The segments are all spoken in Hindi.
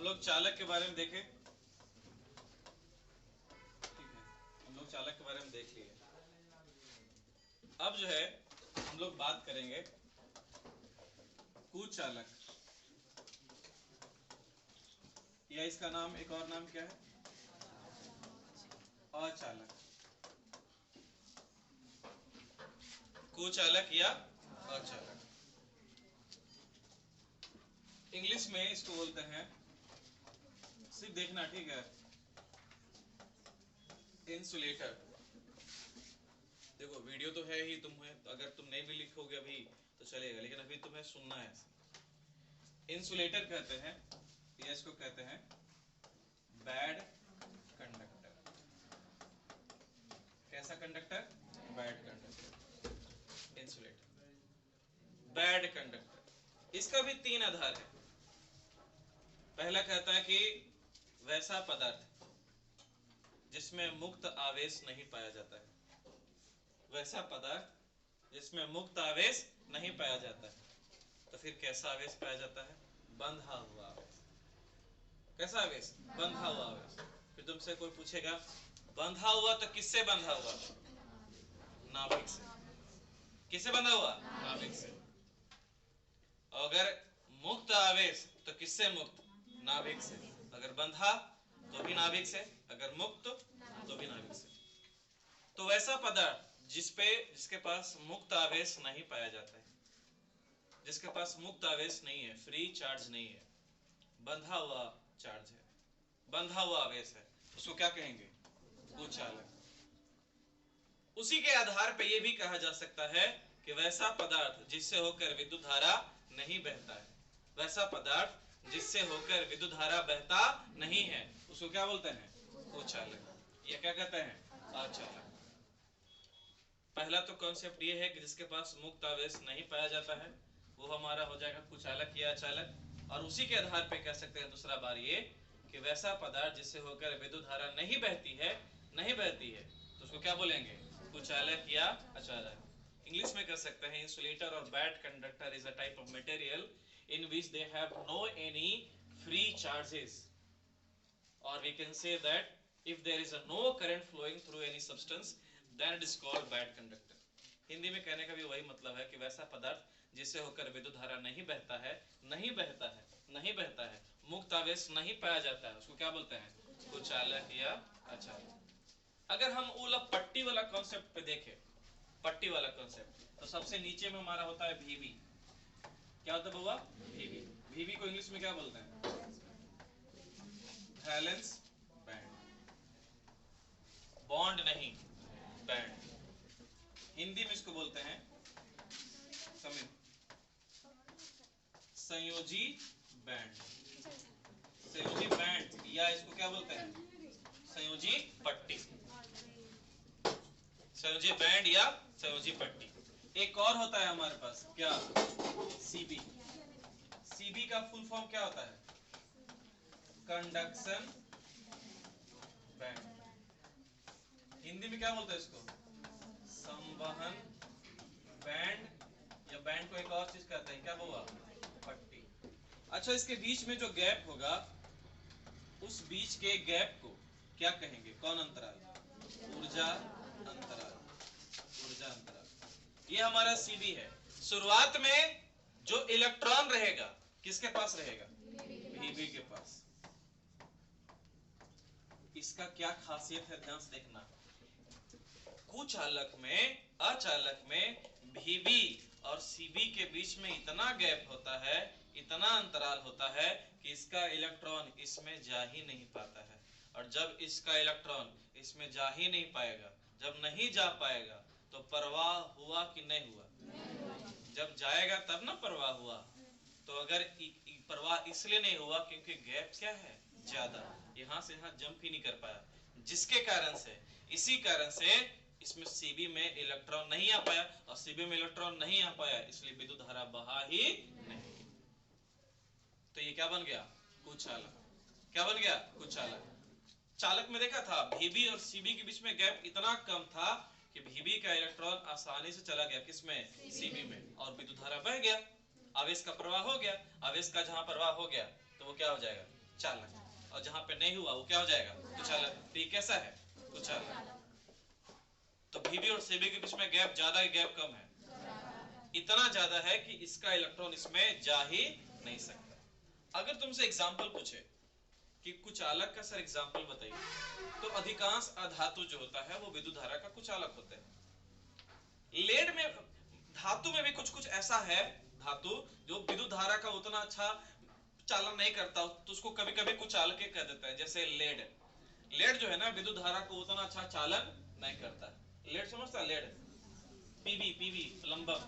हम लोग चालक के बारे में देखे, ठीक है, हम लोग चालक के बारे में देख लिए। अब जो है हम लोग बात करेंगे कुचालक, या इसका नाम एक और नाम क्या है, अचालक। कुचालक या अचालक, इंग्लिश में इसको बोलते हैं, सिर्फ देखना ठीक है, इंसुलेटर। देखो वीडियो तो है ही, तुम्हें अगर तुम नहीं भी लिखोगे अभी तो चलेगा, लेकिन अभी तुम्हें सुनना है। इंसुलेटर कहते हैं, या इसको कहते हैं बैड कंडक्टर। कैसा conductor, bad conductor, insulator, bad conductor. इसका भी तीन आधार है। पहला कहता है कि वैसा पदार्थ जिसमें मुक्त आवेश नहीं पाया जाता है, वैसा पदार्थ जिसमें मुक्त आवेश नहीं पाया जाता है। तो फिर कैसा आवेश पाया जाता है, बंधा हुआ आवेश। कैसा आवेश, बंधा हुआ आवेश। फिर तुमसे कोई पूछेगा बंधा हुआ तो किससे बंधा हुआ, नाभिक से। किससे बंधा हुआ, नाभिक से। अगर मुक्त आवेश तो किससे मुक्त, नाभिक से। अगर बंधा तो भी नाभिक से, अगर मुक्त तो भी नाभिक से। तो वैसा पदार्थ जिसके पास मुक्त आवेश नहीं पाया जाता है, जिसके पास मुक्त आवेश नहीं है, फ्री चार्ज नहीं है, बंधा हुआ चार्ज है, बंधा हुआ आवेश है, उसको क्या कहेंगे, कुचालक। उसी के आधार पर यह भी कहा जा सकता है कि वैसा पदार्थ जिससे होकर विद्युत धारा नहीं बहता है, वैसा पदार्थ जिससे होकर विद्युत धारा बहता नहीं है, उसको क्या बोलते हैं, कुचालक। ये क्या कहते हैं, अचालक। पहला तो कॉन्सेप्ट ये है कि जिसके पास मुक्त आवेश नहीं पाया जाता है वो हमारा हो जाएगा कुचालक या अचालक। और उसी के आधार पे कह सकते हैं दूसरा बार ये कि वैसा पदार्थ जिससे होकर विद्युत धारा नहीं बहती है, नहीं बहती है, तो उसको क्या बोलेंगे, कुचालक या अचालक। इंग्लिश में कह सकते हैं इंसुलेटर और bad conductor is a type of material in which they have no any free charges, or we can say that if there is a no current flowing through any substance then it is called bad conductor. Hindi में कहने का भी वही मतलब है कि वैसा पदार्थ जिससे होकर विद्युत धारा नहीं बहता है, नहीं बहता है, नहीं बहता है, मुक्त आवेश नहीं पाया जाता है, उसको क्या बोलते हैं, कुचालक या अचालक। अगर हम वो पट्टी वाला कॉन्सेप्ट पे देखें, पट्टी वाला कॉन्सेप्ट, तो सबसे नीचे में हमारा होता है भीबी। क्या होता है बउआ, भीबी। भीबी को इंग्लिश में क्या बोलते हैं, वैलेंस बैंड। बॉन्ड नहीं, बैंड। हिंदी में इसको बोलते हैं संयोजी बैंड, संयोजी बैंड, या इसको क्या बोलते हैं, संयोजी पट्टी, संयोजी बैंड या संयोजी पट्टी। एक और होता है हमारे पास, क्या, सीबी। सीबी का फुल फॉर्म क्या होता है, कंडक्शन बैंड। हिंदी में क्या बोलते हैं इसको, संवहन बैंड, या बैंड को एक और चीज कहते हैं, क्या बोला, पट्टी। अच्छा, इसके बीच में जो गैप होगा, उस बीच के गैप को क्या कहेंगे, कौन अंतराल, ऊर्जा अंतराल, ऊर्जा अंतराल। ये हमारा सीबी है। शुरुआत में जो इलेक्ट्रॉन रहेगा किसके पास रहेगा, भीबी के पास। इसका क्या खासियत है, ध्यान से देखना। कुचालक में, अचालक में भीबी और सीबी के बीच में इतना गैप होता है, इतना अंतराल होता है कि इसका इलेक्ट्रॉन इसमें जा ही नहीं पाता है। और जब इसका इलेक्ट्रॉन इसमें जा ही नहीं पाएगा, जब नहीं जा पाएगा, तो प्रवाह हुआ कि नहीं हुआ, जब जाएगा तब ना प्रवाह हुआ। तो अगर प्रवाह इसलिए नहीं हुआ क्योंकि गैप क्या है, ज्यादा, यहां से यहां जंप ही नहीं कर पाया, जिसके कारण से, इसी कारण से इसमें सीबी में इलेक्ट्रॉन नहीं आ पाया, और सीबी में इलेक्ट्रॉन नहीं आ पाया, इसलिए विद्युत धारा बहा ही नहीं। तो ये क्या बन गया, कुचालक। क्या बन गया, कुचालक। चालक में देखा था भीबी और सीबी के बीच में गैप इतना कम था कि भीबी का इलेक्ट्रॉन आसानी से चला गया किसमें, सीबी में, और विद्युत धारा बह गया, आवेश का प्रवाह हो गया। आवेश का जहां प्रवाह हो गया तो वो क्या हो जाएगा, चालक, और जहां पे नहीं हुआ वो क्या हो जाएगा? कुचालक। तो ये कैसा है? कुचालक। तो Vb और Cb के बीच में गैप ज्यादा है, गैप कम है? इतना ज्यादा है कि इसका इलेक्ट्रॉन इसमें जा ही नहीं सकता। अगर तुमसे एग्जाम्पल पूछे कि कुचालक का सर एग्जाम्पल बताइए, तो अधिकांश अधातु जो होता है वो विद्युत धारा का कुचालक होते हैं। लेड में, धातु में भी कुछ कुछ ऐसा है धातु जो विद्युत धारा का उतना अच्छा चालन नहीं करता, तो उसको कभी कभी कुचालक कह देता है। जैसे लेड, लेड जो है ना विद्युत धारा को उतना अच्छा चालन नहीं करता। लेड समझता? लेड, पीवी, पीवी लंबम।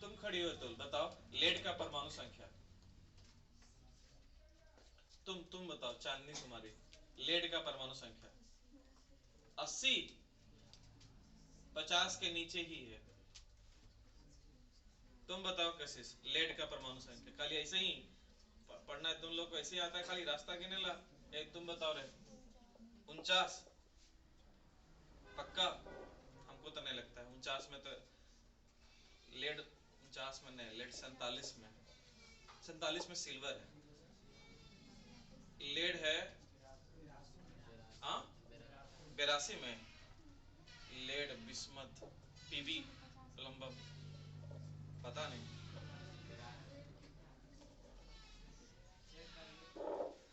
तुम खड़ी हो तो बताओ लेड का परमाणु संख्या। तुम बताओ चांदनी कुमारी, लेड का परमाणु संख्या 80, 50 के नीचे ही है। तुम बताओ कैसे लेड का परमाणु संख्या? खाली ऐसे ही पढ़ना है तुम लोग को? ऐसे ही आता है खाली रास्ता गिने ला? तुम बताओ रे, 49 पक्का? हमको तो नहीं लगता है 49 में, तो लेड 49 में नहीं, लेड 47 में, 47 में सिल्वर है। लेड है हाँ 82 में, लेड, बिस्मथ, पीबी, प्लम्बम, पता नहीं।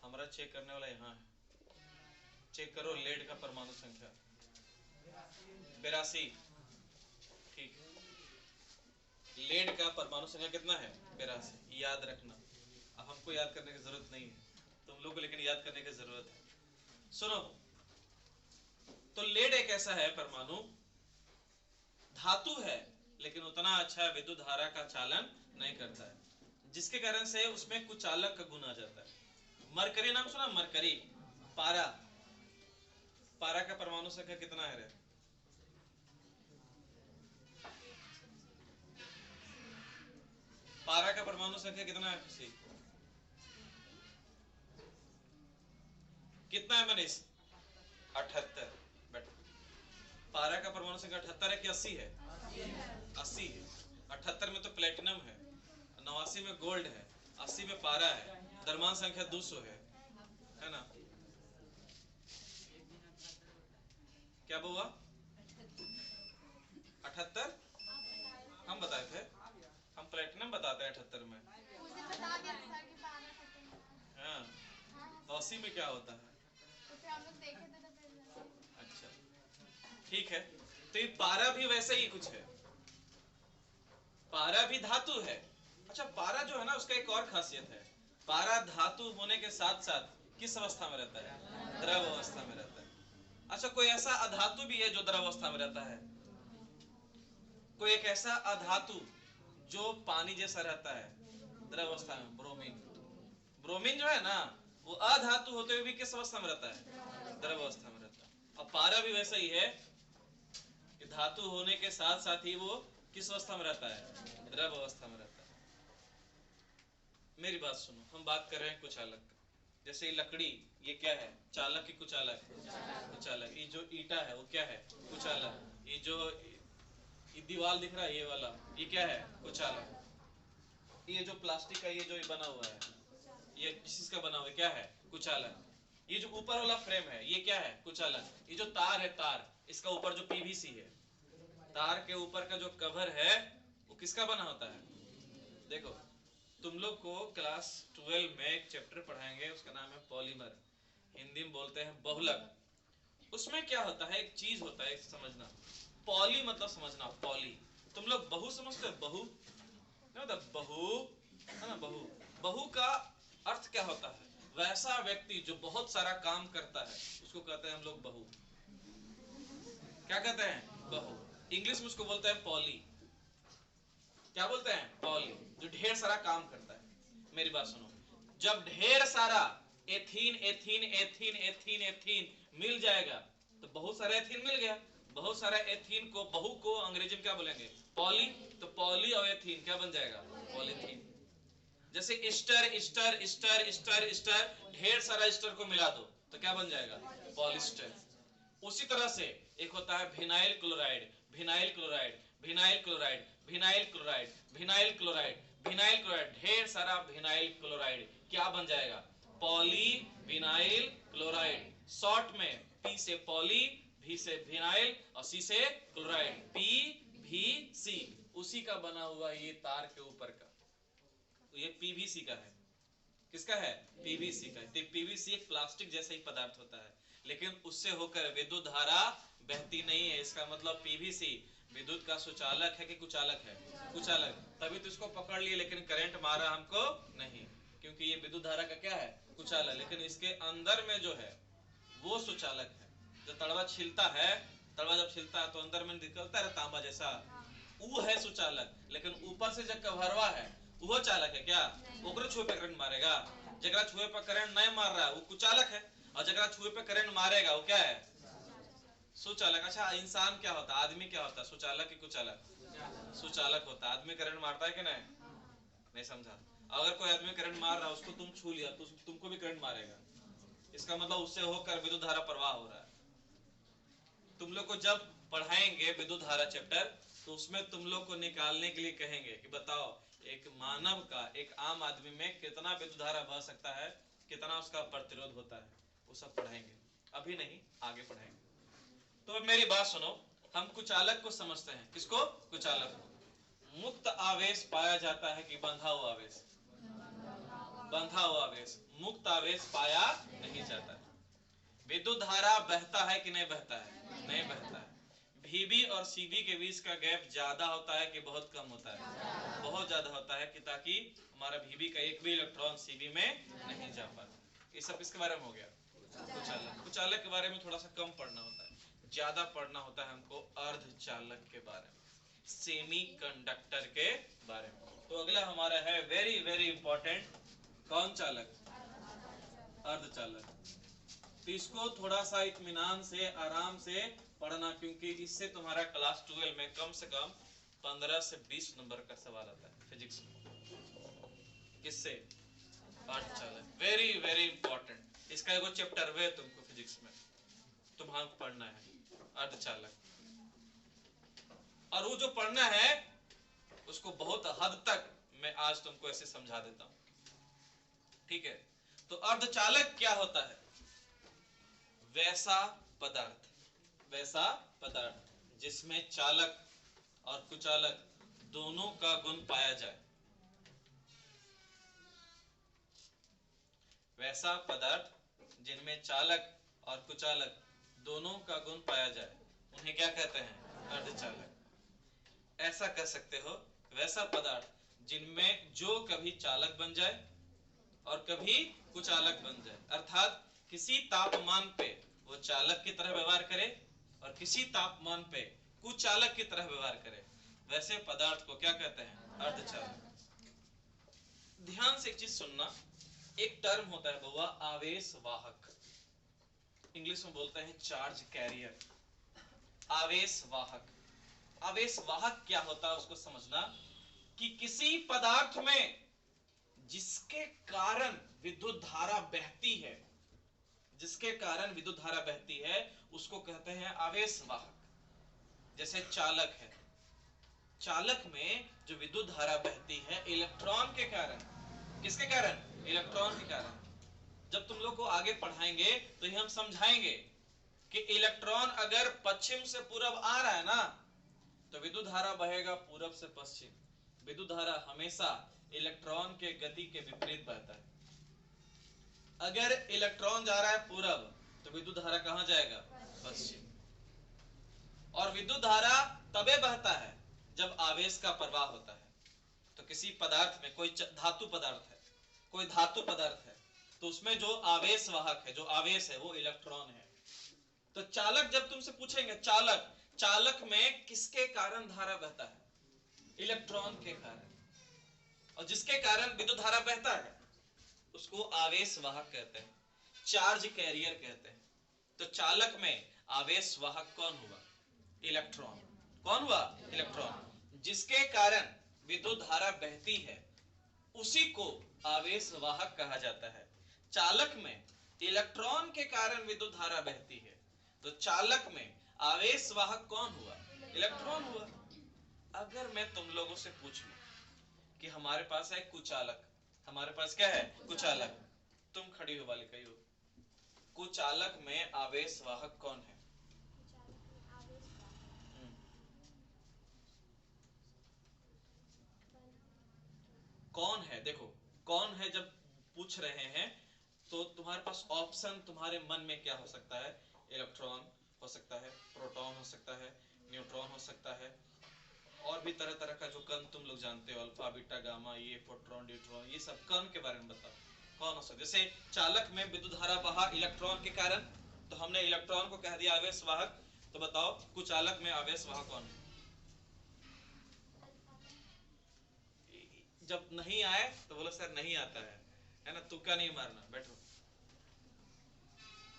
हमारा चेक करने वाला यहाँ है, चेक करो लेड का परमाणु संख्या 82। ठीक, लेड का परमाणु संख्या कितना है? 82। याद रखना, अब हमको याद करने की जरूरत नहीं है, तुम लोग को लेकिन याद करने की जरूरत है। सुनो, तो लेड एक ऐसा है परमाणु, धातु है लेकिन उतना अच्छा विद्युत धारा का चालन नहीं करता है, जिसके कारण से उसमें कुचालक का गुण आ जाता है। मरकरी नाम सुना? मरकरी, पारा, पारा का परमाणु संख्या कितना है रे? पारा का परमाणु संख्या कितना है किसी? कितना है मनीष? 78। बट पारा का परमाणु संख्या 78 है कि 80 है? 80 है। 78 में तो प्लेटिनम है, 89 में गोल्ड है, 80 में पारा है, द्रव्यमान संख्या 200 है ना? क्या हुआ? 78 हम बताए थे, हम प्लेटिनम बताते हैं 78 में। हाँ, तो 80 में क्या होता है? अच्छा ठीक है, तो ये पारा भी वैसे ही कुछ है, पारा भी धातु है। अच्छा, पारा जो है ना उसका एक और खासियत है, पारा धातु होने के साथ साथ किस अवस्था में रहता है? द्रव अवस्था में रहता है। अच्छा, कोई ऐसा अधातु भी है जो द्रव अवस्था में रहता है? कोई एक ऐसा अधातु जो पानी जैसा रहता है द्रव अवस्था में? ब्रोमीन। ब्रोमीन जो है ना वो अधातु होते हुए भी किस अवस्था में रहता है? द्रव अवस्था में रहता है। अब पारा भी वैसा ही है कि धातु होने के साथ साथ ही वो किस अवस्था में रहता है? द्रव अवस्था में रहता है। मेरी बात सुनो, हम बात कर रहे हैं कुचालक। जैसे लकड़ी, ये क्या है? चालक की कुचालक? कुचालक। ये जो ईटा है वो क्या है? कुचालक। ये जो ये दीवार दिख रहा है ये वाला, ये क्या है? कुचालक। ये जो प्लास्टिक का ये जो बना हुआ है, ये किस चीज का बना हुआ है? क्या है? कुचालक। ये जो ऊपर वाला फ्रेम है ये क्या है? कुचालक। ये जो तार है, तार, इसका ऊपर जो पीवीसी है, तार के ऊपर का जो कवर है वो किसका बना होता है? देखो, तुम लोग को क्लास 12 में एक चैप्टर पढ़ाएंगे, उसका नाम है पॉलीमर, हिंदी में बोलते हैं बहुलक। उसमें क्या होता है, एक चीज होता है समझना, पॉली मतलब समझना, पॉली। तुम लोग बहु समझते हो? बहु नहीं होता? बहु है ना? बहु, बहु का अर्थ क्या होता है? वैसा व्यक्ति जो बहुत सारा काम करता है उसको कहते हैं हम लोग बहु। क्या कहते हैं? बहु। इंग्लिश में उसको बोलते हैं पॉली। क्या बोलते हैं? पॉली, जो ढेर सारा काम करता है। मेरी बात सुनो, जब ढेर सारा ethene ethene ethene ethene ethene मिल जाएगा तो बहुत सारा एथीन मिल गया, बहुत सारा एथीन को, बहु को अंग्रेजी में क्या बोलेंगे? पॉली। तो पॉली और एथीन क्या बन जाएगा? पॉलीथीन। जैसे स्टर स्टर स्टर स्टर स्टर, ढेर सारा स्टर को मिला दो तो क्या बन जाएगा? पॉलिस्टर। उसी तरह से एक होता है vinyl chloride, vinyl chloride, vinyl chloride, vinyl chloride, vinyl chloride, vinyl chloride, ढेर सारा विनाइल क्लोराइड क्या बन जाएगा? पॉली विनाइल क्लोराइड, शॉर्ट में पी से पॉली, भी से विनाइल और सी से क्लोराइड, PVC। उसी का बना हुआ ये तार के ऊपर का, ये पीवीसी का है। किसका है? पीवीसी का। तो पीवीसी एक प्लास्टिक जैसा ही पदार्थ होता है, लेकिन उससे होकर विद्युत धारा बहती नहीं है। इसका मतलब पीवीसी विद्युत का सुचालक है कि कुचालक है? कुचालक। तभी तो इसको पकड़ लिए, लेकिन करंट मारा हमको नहीं, क्योंकि ये विद्युत धारा का क्या है? कुचालक। लेकिन इसके अंदर में जो है वो सुचालक है। जो तड़वा छिलता है, तड़वा जब छिलता है तो अंदर में निकलता है तांबा जैसा, वो है सुचालक। लेकिन ऊपर से जो कभरवा है वो चालक है क्या? ओकरे छुए पे करंट मारेगा। जगरा छुए पे करंट नहीं मार रहा है वो कुचालक है, और जगरा छुए पे करंट मारेगा वो क्या है? सुचालक। अच्छा, इंसान क्या होता है? आदमी क्या होता है? सुचालक कि कुचालक? सुचालक होता है। आदमी करंट मारता है कि नहीं? नहीं समझा। अगर कोई आदमी करंट मार रहा है, उसको तुम छू लिया तो तुमको भी करंट मारेगा। इसका मतलब उससे होकर विद्युत धारा प्रवाह हो रहा है। तुम लोग को जब पढ़ाएंगे विद्युत धारा चैप्टर, तो उसमें तुम लोग को निकालने के लिए कहेंगे कि बताओ एक मानव का, एक आम आदमी में कितना विद्युत धारा बह सकता है, कितना उसका प्रतिरोध होता है, वो सब पढ़ाएंगे। अभी नहीं, आगे पढ़ाएंगे। तो मेरी बात सुनो, हम कुचालक को समझते हैं। किसको? कुचालक को। मुक्त आवेश पाया जाता है कि बंधा हुआ आवेश? बंधा हुआ आवेश। मुक्त आवेश पाया नहीं जाता है। विद्युत धारा बहता है कि नहीं बहता है? नहीं बहता है। VB और CB के बीच का गैप ज्यादा होता है कि बहुत कम होता है? बहुत ज्यादा होता है, कि ताकि हमारा VB का एक भी इलेक्ट्रॉन CB में नहीं जा पाता। ये सब किसके बारे में हो गया? कुचालक। कुचालक के बारे में थोड़ा सा कम पढ़ना होता है, ज्यादा पढ़ना होता है हमको अर्धचालक के बारे में, सेमी कंडक्टर के बारे में। तो अगला हमारा है वेरी वेरी इंपॉर्टेंट, कौन चालक? अर्धचालक। तो इसको थोड़ा सा इत्मीनान से, आराम से पढ़ना, क्योंकि इससे तुम्हारा क्लास 12 में कम से कम 15 से 20 नंबर का सवाल आता है फिजिक्स में। किससे? अर्धचालक। Very very important. इसका एगो चैप्टर वे तुमको फिजिक्स में तुम्हारा पढ़ना है, अर्धचालक। और वो जो पढ़ना है उसको बहुत हद तक मैं आज तुमको ऐसे समझा देता हूं, ठीक है? तो अर्धचालक क्या होता है? वैसा पदार्थ, वैसा पदार्थ जिसमें चालक और कुचालक दोनों का गुण पाया जाए। वैसा पदार्थ जिनमें चालक और कुचालक दोनों का गुण पाया जाए, उन्हें क्या कहते हैं? अर्धचालक। ऐसा कह सकते हो, वैसा पदार्थ जिनमें जो कभी चालक बन जाए और कभी कुचालक बन जाए, अर्थात किसी तापमान पे वो चालक की तरह व्यवहार करे और किसी तापमान पे कुचालक की तरह व्यवहार करे, वैसे पदार्थ को क्या कहते हैं? अर्धचालक। ध्यान से एक चीज सुनना, एक टर्म होता है बउआ, आवेश वाहक। इंग्लिश में बोलते हैं चार्ज कैरियर। आवेश वाहक। आवेश वाहक क्या होता है उसको समझना, कि किसी पदार्थ में जिसके कारण विद्युत धारा बहती है, जिसके कारण विद्युत धारा बहती है, उसको कहते हैं आवेश वाहक। जैसे चालक है, चालक में जो विद्युत धारा बहती है इलेक्ट्रॉन के कारण। किसके कारण? इलेक्ट्रॉन के कारण। जब तुम लोग को आगे पढ़ाएंगे तो ये हम समझाएंगे कि इलेक्ट्रॉन अगर पश्चिम से पूरब आ रहा है ना, तो विद्युत धारा बहेगा पूरब से पश्चिम। विद्युत धारा हमेशा इलेक्ट्रॉन के गति के विपरीत बहता है। अगर इलेक्ट्रॉन जा रहा है पूरब, तो विद्युत धारा कहां जाएगा? पश्चिम। और विद्युत धारा तबे बहता है जब आवेश का प्रवाह होता है। तो किसी पदार्थ में, कोई धातु पदार्थ है, कोई धातु पदार्थ है, तो उसमें जो आवेश वाहक है, जो आवेश है, वो इलेक्ट्रॉन है। तो चालक, जब तुमसे पूछेंगे चालक, चालक में किसके कारण धारा बहता है? इलेक्ट्रॉन के कारण। और जिसके कारण विद्युत धारा बहता है उसको आवेश वाहक कहते हैं, चार्ज कैरियर कहते हैं। तो चालक में आवेश वाहक कौन हुआ? इलेक्ट्रॉन। कौन हुआ? इलेक्ट्रॉन। जिसके कारण विद्युत धारा बहती है उसी को आवेश वाहक कहा जाता है। चालक में इलेक्ट्रॉन के कारण विद्युत धारा बहती है, तो चालक में आवेश वाहक कौन हुआ? इलेक्ट्रॉन हुआ। अगर मैं तुम लोगों से पूछ लूं कि हमारे पास है कुचालक, हमारे पास क्या है? कुचालक, तुम खड़ी हो बालिका यो। कुचालक में आवेश वाहक कौन है? कौन है, देखो कौन है जब पूछ रहे हैं तो तुम्हारे पास ऑप्शन तुम्हारे मन में क्या हो सकता है? इलेक्ट्रॉन हो सकता है, प्रोटॉन हो सकता है, न्यूट्रॉन हो सकता है, और भी तरह तरह का जो कण तुम लोग जानते हो, अल्फा बीटा गामा, ये प्रोटॉन न्यूट्रॉन, ये सब कण के बारे में बताओ कौन हो सकता है। जैसे चालक में विद्युत धारा बहा इलेक्ट्रॉन के कारण, तो हमने इलेक्ट्रॉन को कह दिया आवेश वाहक। तो बताओ कुचालक में आवेश वाहक कौन है? जब नहीं आए तो बोलो सर नहीं आता है ना, तुक्का नहीं मारना, बैठो।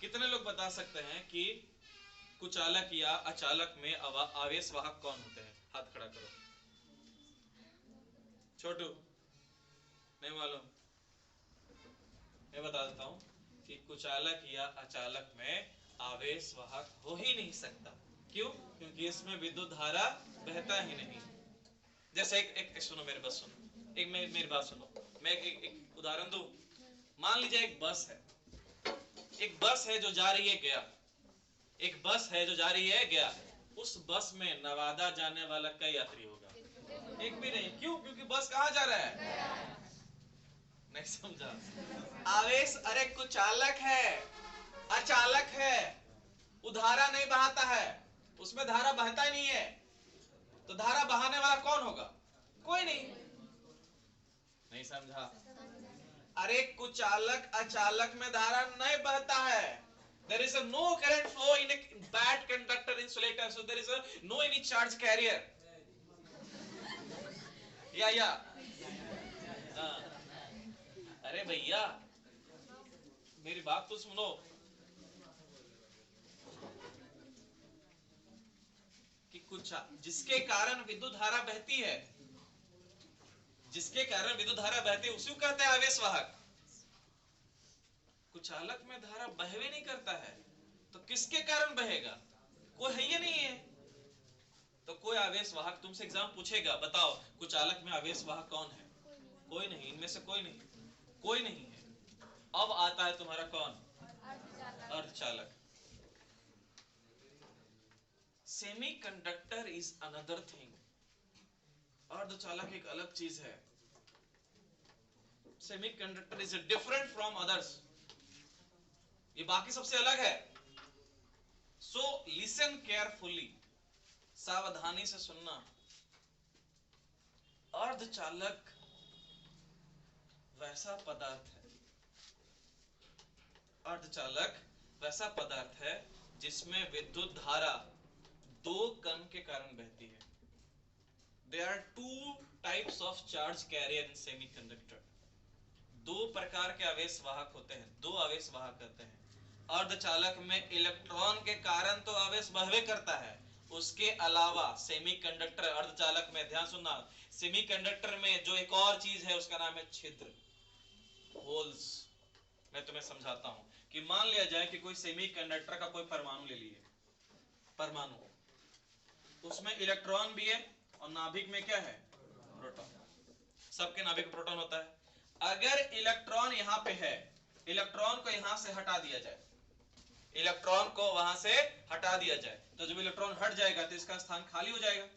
कितने लोग बता सकते हैं कि कुचालक या अचालक में आवेश वाहक कौन होते हैं? हाथ खड़ा करो। छोटू, नहीं मालूम? मैं बता देता हूं कि कुचालक या अचालक में आवेश वाहक हो ही नहीं सकता। क्यों? क्योंकि इसमें विद्युत धारा बहता ही नहीं। जैसे एक सुनो, मेरी बात सुनो, मेरी बात सुनो। मैं एक उदाहरण दूं। मान लीजिए एक बस है, एक बस है जो जा रही है गया, एक बस है जो जा रही है गया। उस बस में नवादा जाने वाला कई यात्री होगा? एक भी नहीं। क्यों? क्योंकि बस कहाँ जा रहा है? नहीं समझा? आवेश, अरे कुचालक है, अचालक है, वो धारा नहीं बहाता है, उसमें धारा बहता ही नहीं है, तो धारा बहाने वाला कौन होगा? कोई नहीं। नहीं समझा? अरे कुचालक अचालक में धारा नहीं बहता है। There is a no current flow in a bad conductor insulator, so there is a no any charge carrier. या अरे भैया मेरी बात तो सुनो। कि कुछ जिसके कारण विद्युत धारा बहती है, जिसके कारण विद्युत धारा बहती है, उसी को कहते हैं आवेश वाहक। कुचालक में धारा बहवे नहीं करता है, तो किसके कारण बहेगा? कोई है ही नहीं है, तो कोई आवेश वाहक तुमसे एग्जाम पूछेगा, बताओ कुचालक में आवेश वाहक कौन है? कोई नहीं, इनमें से कोई नहीं, कोई नहीं है। अब आता है तुम्हारा कौन? अर्धचालक। Semiconductor is another thing. अर्धचालक एक अलग चीज है। Semiconductor is different from others, ये बाकी सबसे अलग है। सो लिसन केयरफुली, सावधानी से सुनना। अर्धचालक वैसा पदार्थ है, अर्धचालक वैसा पदार्थ है जिसमें विद्युत धारा दो कण के कारण बहती है। There are two types of charge carrier in semiconductor. दो प्रकार के आवेश वाहक होते हैं, दो आवेश वाहक होते हैं। अर्धचालक में इलेक्ट्रॉन के कारण तो आवेश बहवे करता है, उसके अलावा सेमीकंडक्टर अर्धचालक में, ध्यान सुनना, सेमीकंडक्टर में जो एक और चीज है उसका नाम है छिद्र, होल्स। मैं तुम्हें समझाता हूं कि मान लिया जाए कि कोई सेमीकंडक्टर का कोई परमाणु ले लिए, परमाणु, उसमें इलेक्ट्रॉन भी है और नाभिक में क्या है? प्रोटॉन। सबके नाभिक में प्रोटॉन होता है। अगर इलेक्ट्रॉन यहां पे है, इलेक्ट्रॉन को यहां से हटा दिया जाए, इलेक्ट्रॉन को वहां से हटा दिया जाए, तो जब इलेक्ट्रॉन हट जाएगा तो इसका स्थान खाली हो जाएगा।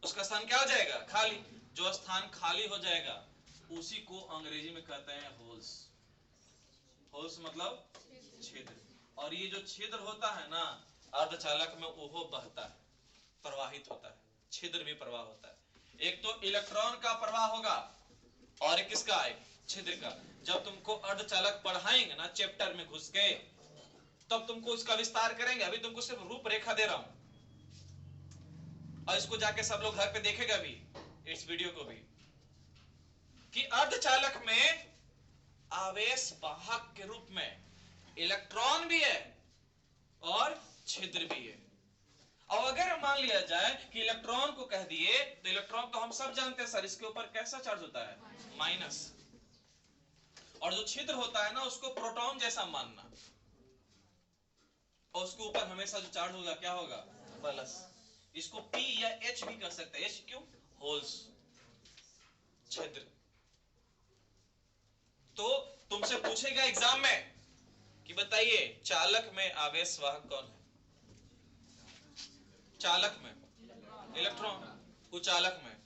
उसका स्थान क्या हो जाएगा? खाली। जो स्थान खाली हो जाएगा उसी को अंग्रेजी में कहते हैं होल्स। होल्स मतलब छिद्र। और ये जो छिद्र होता है ना अर्धचालक में, वो बहता है, प्रवाहित होता है, छिद्र भी प्रवाह होता है। एक तो इलेक्ट्रॉन का प्रवाह होगा और एक किसका? एक छिद्र का। जब तुमको अर्धचालक पढ़ाएंगे ना चैप्टर में घुस के, तब तुमको इसका विस्तार करेंगे। अभी तुमको सिर्फ रूपरेखा दे रहा हूं, और इसको जाके सब लोग घर पे देखेगा भी, इस वीडियो को भी, कि अर्धचालक में आवेश वाहक के रूप में इलेक्ट्रॉन भी है और छिद्र भी है। और अगर मान लिया जाए कि इलेक्ट्रॉन को कह दिए, तो इलेक्ट्रॉन तो हम सब जानते हैं सर, इसके ऊपर कैसा चार्ज होता है? माइनस। और जो छिद्र होता है ना उसको प्रोटॉन जैसा मानना, और उसके ऊपर हमेशा जो चार्ज होगा क्या होगा? प्लस। इसको P या H भी कर सकते हैं। H क्यों? होल्स, छिद्र। तो तुमसे पूछेगा एग्जाम में कि बताइए चालक में आवेश वाहक कौन है? चालक में इलेक्ट्रॉन, कुचालक में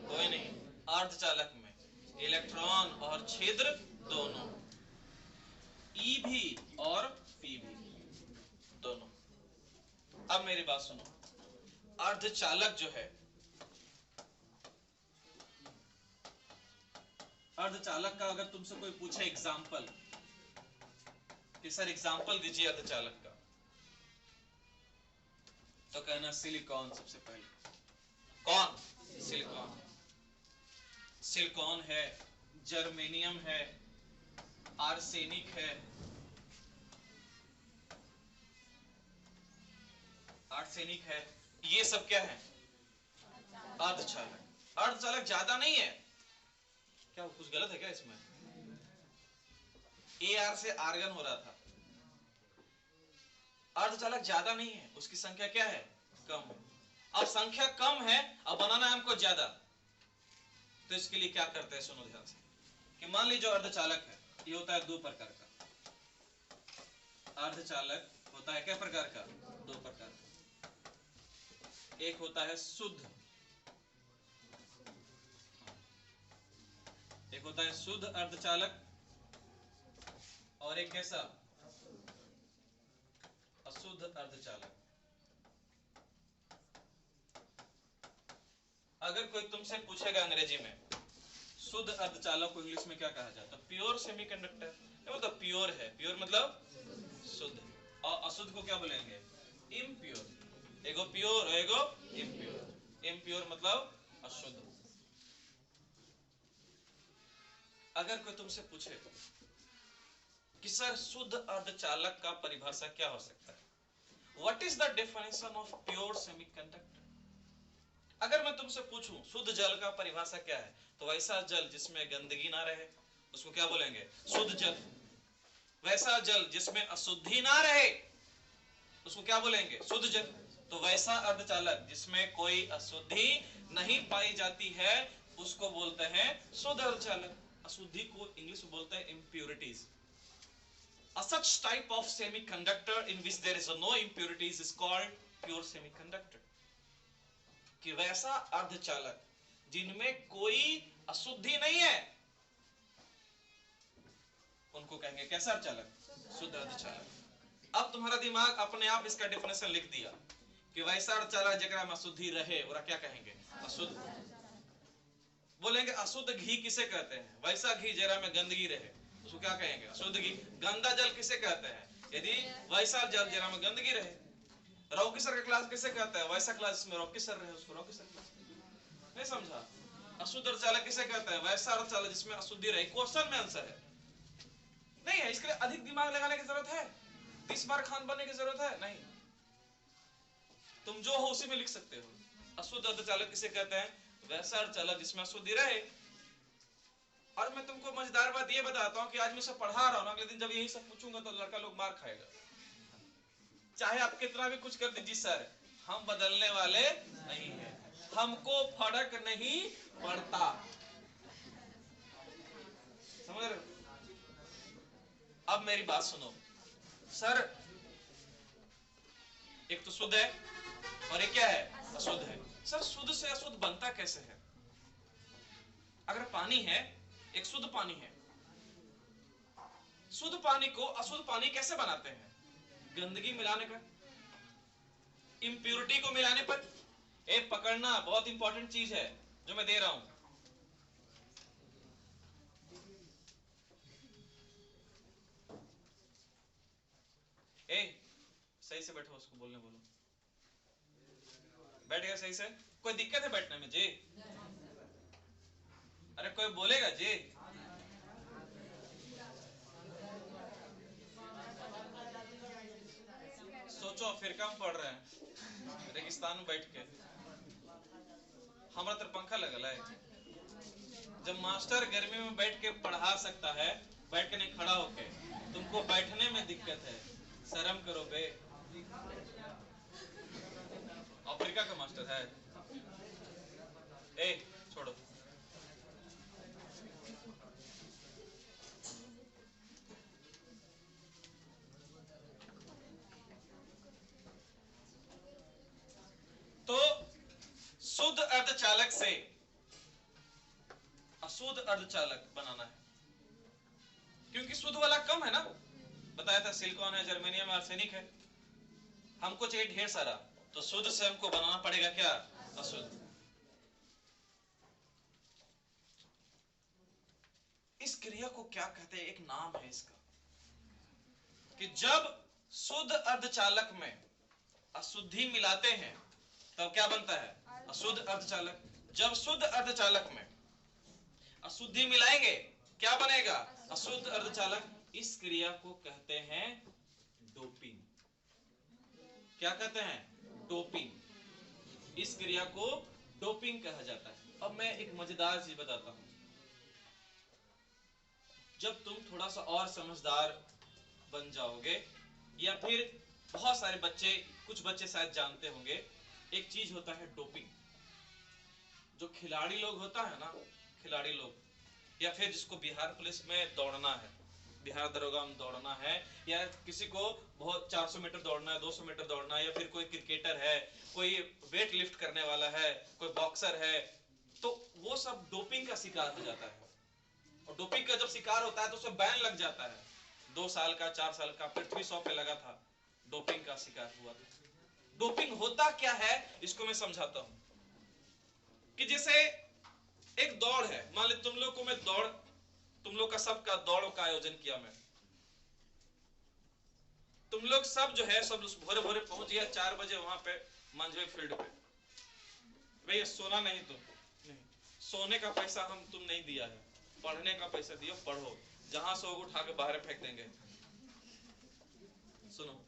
कोई नहीं, अर्धचालक में इलेक्ट्रॉन और छिद्र दोनों, ई भी और पी भी दोनों। अब मेरी बात सुनो, अर्धचालक जो है, अर्धचालक का अगर तुमसे कोई पूछे एग्जाम्पल कि सर एग्जाम्पल दीजिए अर्धचालक का, तो कहना सिलिकॉन सबसे पहले। कौन? सिलिकॉन। सिलिकॉन है, जर्मेनियम है, आर्सेनिक है, आर्सेनिक है, ये सब क्या है? अर्धचालक। अर्धचालक ज्यादा नहीं है क्या? कुछ गलत है क्या इसमें? ए आर से आर्गन हो रहा था। अर्धचालक ज्यादा नहीं है, उसकी संख्या क्या है? कम है। अब संख्या कम है, अब बनाना है हमको ज्यादा, तो इसके लिए क्या करते हैं सुनो ध्यान से, कि मान लीजिए अर्धचालक है, ये होता है दो प्रकार का। अर्धचालक होता है क्या प्रकार का? दो प्रकार का। एक होता है शुद्ध, एक होता है शुद्ध अर्धचालक, और एक कैसा? अशुद्ध अर्धचालक। अगर कोई तुमसे पूछेगा अंग्रेजी में शुद्ध अर्धचालक को इंग्लिश में क्या कहा जाता है? Pure semiconductor. मतलब प्योर है, प्योर मतलब शुद्ध, और अशुद्ध को क्या बोलेंगे? इम्प्योर। एगो प्योर, एगो इम्प्योर। इम्प्योर मतलब अशुद्ध। अगर कोई तुमसे पूछे कि सर शुद्ध अर्धचालक का परिभाषा क्या हो सकता है, what is the definition of pure semiconductor? अगर मैं तुमसे पूछूं शुद्ध जल का परिभाषा क्या है, तो वैसा जल जिसमें गंदगी ना रहे उसको क्या बोलेंगे? शुद्ध जल। वैसा जल जिसमें अशुद्धि ना रहे उसको क्या बोलेंगे? शुद्ध जल। तो वैसा अर्धचालक जिसमें कोई अशुद्धि नहीं पाई जाती है उसको बोलते हैं शुद्ध अर्धचालक। अशुद्धि को इंग्लिश में बोलते हैं impurities. A such type of semiconductor in which there is no impurities is called pure semiconductor. कि वैसा अर्धचालक जिनमें कोई अशुद्धि नहीं है उनको कहेंगे कैसा अर्धचालक? शुद्ध अर्धचालक। अब तुम्हारा दिमाग अपने आप इसका डेफिनेशन लिख दिया कि वैसा अर्धचालक जेकरा में अशुद्धि रहे और क्या कहेंगे? अशुद्ध। बोलेंगे अशुद्ध घी किसे कहते हैं? वैसा घी जेकरा में गंदगी रहे उसको क्या कहेंगे? अशुद्ध घी। गंदा जल किसे कहते हैं? यदि वैसा जल जेकरा में गंदगी रहे। रॉकीसर का क्लास किसे कहता है? वैसा क्लास जिसमें रॉकीसर रहे उसको रॉकीसर क्लास। नहीं समझा? अशुद्ध अर्धचालक किसे कहता है? वैसा अर्धचालक जिसमें अशुद्धि रहे। क्वेश्चन में आंसर है नहीं है, इसके लिए अधिक दिमाग लगाने की जरूरत है? 20 बार खान बनने की जरूरत है? नहीं, तुम जो हो उसी में लिख सकते हो। अशुद्ध अर्धचालक किसे कहते हैं? वैसा अर्धचालक जिसमें अशुद्धि रहे। और मैं तुमको मजेदार बात ये बताता हूँ कि आज मैं सब पढ़ा रहा हूँ, अगले दिन जब यही सब पूछूंगा तो लड़का लोग मार खाएगा, चाहे आप कितना भी कुछ कर दीजिए। सर हम बदलने वाले नहीं है, हमको फर्क नहीं पड़ता। समझ रहे हो? अब मेरी बात सुनो, सर एक तो शुद्ध है और एक क्या है? अशुद्ध है। सर शुद्ध से अशुद्ध बनता कैसे है? अगर पानी है, एक शुद्ध पानी है, शुद्ध पानी को अशुद्ध पानी कैसे बनाते हैं? गंदगी मिलाने पर, इंप्योरिटी को मिलाने पर। एक पकड़ना बहुत इंपॉर्टेंट चीज है जो मैं दे रहा हूं। सही से बैठो, उसको बोलने बोलो। बैठ गया सही से? कोई दिक्कत है बैठने में जी? अरे कोई बोलेगा जी? सोचो फिर कम पढ़ रहे हैं रेगिस्तान में बैठ के। हमारा तो पंखा लगल है। जब मास्टर गर्मी में बैठ के पढ़ा सकता है, बैठ के नहीं खड़ा होके, तुमको बैठने में दिक्कत है, शर्म करो बे। अफ्रीका का मास्टर है। छोड़ो। अर्धचालक से अशुद्ध अर्धचालक बनाना है, क्योंकि शुद्ध वाला कम है ना, बताया था सिलिकॉन है, जर्मेनियम है, आर्सेनिक है, हमको चाहिए ढेर सारा, तो शुद्ध से हमको बनाना पड़ेगा क्या, अशुद्ध। इस क्रिया को क्या कहते हैं, एक नाम है इसका, कि जब शुद्ध अर्धचालक में अशुद्धि मिलाते हैं तब क्या बनता है, अशुद्ध अर्धचालक। जब शुद्ध अर्धचालक में अशुद्धि मिलाएंगे क्या बनेगा, अशुद्ध अर्धचालक। इस क्रिया को कहते हैं डोपिंग। क्या कहते हैं, डोपिंग। इस क्रिया को डोपिंग कहा जाता है। अब मैं एक मजेदार चीज बताता हूं, जब तुम थोड़ा सा और समझदार बन जाओगे, या फिर बहुत सारे बच्चे, कुछ बच्चे शायद जानते होंगे, एक चीज होता है डोपिंग। जो खिलाड़ी लोग होता है ना, खिलाड़ी लोग, या फिर जिसको बिहार पुलिस में दौड़ना है, बिहार दरोगा में दौड़ना है, या किसी को बहुत 400 मीटर दौड़ना है, 200 मीटर दौड़ना है, या फिर कोई क्रिकेटर है, कोई वेट लिफ्ट करने वाला है, कोई बॉक्सर है, तो वो सब डोपिंग का शिकार हो जाता है। और डोपिंग का जब शिकार होता है तो उसे बैन लग जाता है, 2 साल का, 4 साल का। पृथ्वी शॉ पे लगा था, डोपिंग का शिकार हुआ था। डोपिंग होता क्या है इसको मैं समझाता हूं, कि जैसे एक दौड़ है, मान लो तुम लोग को मैं दौड़, तुम लोग का सबका दौड़ का आयोजन किया मैं, तुम लोग सब जो है सब भोरे भोरे पहुंच गया 4 बजे वहां पे मंझवे फील्ड पे। भैया सोना नहीं, तुम नहीं, सोने का पैसा हम तुम नहीं दिया है, पढ़ने का पैसा दियो, पढ़ो, जहां से उठा के बाहर फेंक देंगे। सुनो,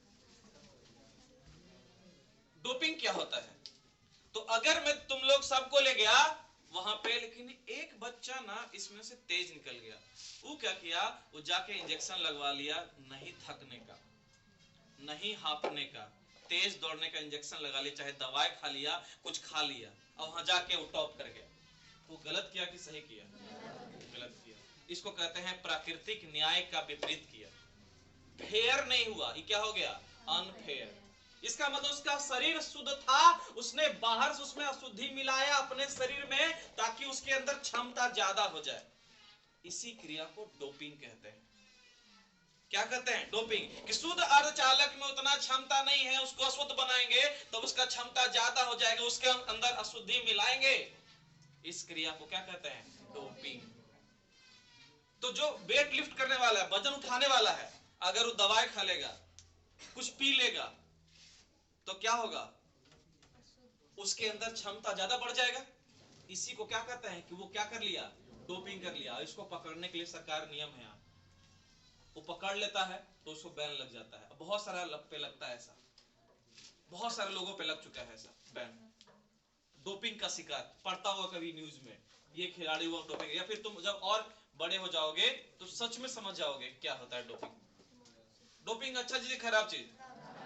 डोपिंग क्या होता है, तो अगर मैं तुम लोग सबको ले गया वहां पे, लेकिन एक बच्चा ना इसमें से तेज निकल गया, वो क्या किया, वो जाके इंजेक्शन लगवा लिया, नहीं थकने का, नहीं हांफने का, तेज दौड़ने का इंजेक्शन लगा लिया, चाहे दवाई खा लिया, कुछ खा लिया, और वहां जाके वो टॉप कर गया। वो गलत किया कि सही किया, गलत किया। इसको कहते हैं प्राकृतिक न्याय का विपरीत किया, फेयर नहीं हुआ, ये क्या हो गया, अनफेयर। इसका मतलब उसका शरीर शुद्ध था, उसने बाहर से उसमें अशुद्धि मिलाया अपने शरीर में ताकि उसके अंदर क्षमता ज्यादा हो जाए। इसी क्रिया को डोपिंग कहते हैं। क्या कहते हैं, डोपिंग। कि शुद्ध अर्धचालक में उतना क्षमता नहीं है, उसको अशुद्ध बनाएंगे तब उसका क्षमता ज्यादा हो जाएगा, उसके अंदर अशुद्धि मिलाएंगे, इस क्रिया को क्या कहते हैं, डोपिंग। तो जो वेट लिफ्ट करने वाला है, वजन उठाने वाला है, अगर वो दवाई खा लेगा, कुछ पी लेगा, तो क्या होगा, उसके अंदर क्षमता ज्यादा बढ़ जाएगा। इसी को क्या कहते हैं कि वो क्या कर लिया, डोपिंग कर लिया। इसको पकड़ने के लिए सरकार नियम है, वो पकड़ लेता है तो उसको बैन लग जाता है। बहुत सारा पे लगता है ऐसा, बहुत सारे लोगों पे लग चुका है ऐसा बैन, डोपिंग का शिकार। पढ़ता हुआ कभी न्यूज में, ये खिलाड़ी हुआ डोपिंग, या फिर तुम जब और बड़े हो जाओगे तो सच में समझ जाओगे क्या होता है डोपिंग। डोपिंग अच्छा चीज, खराब चीज,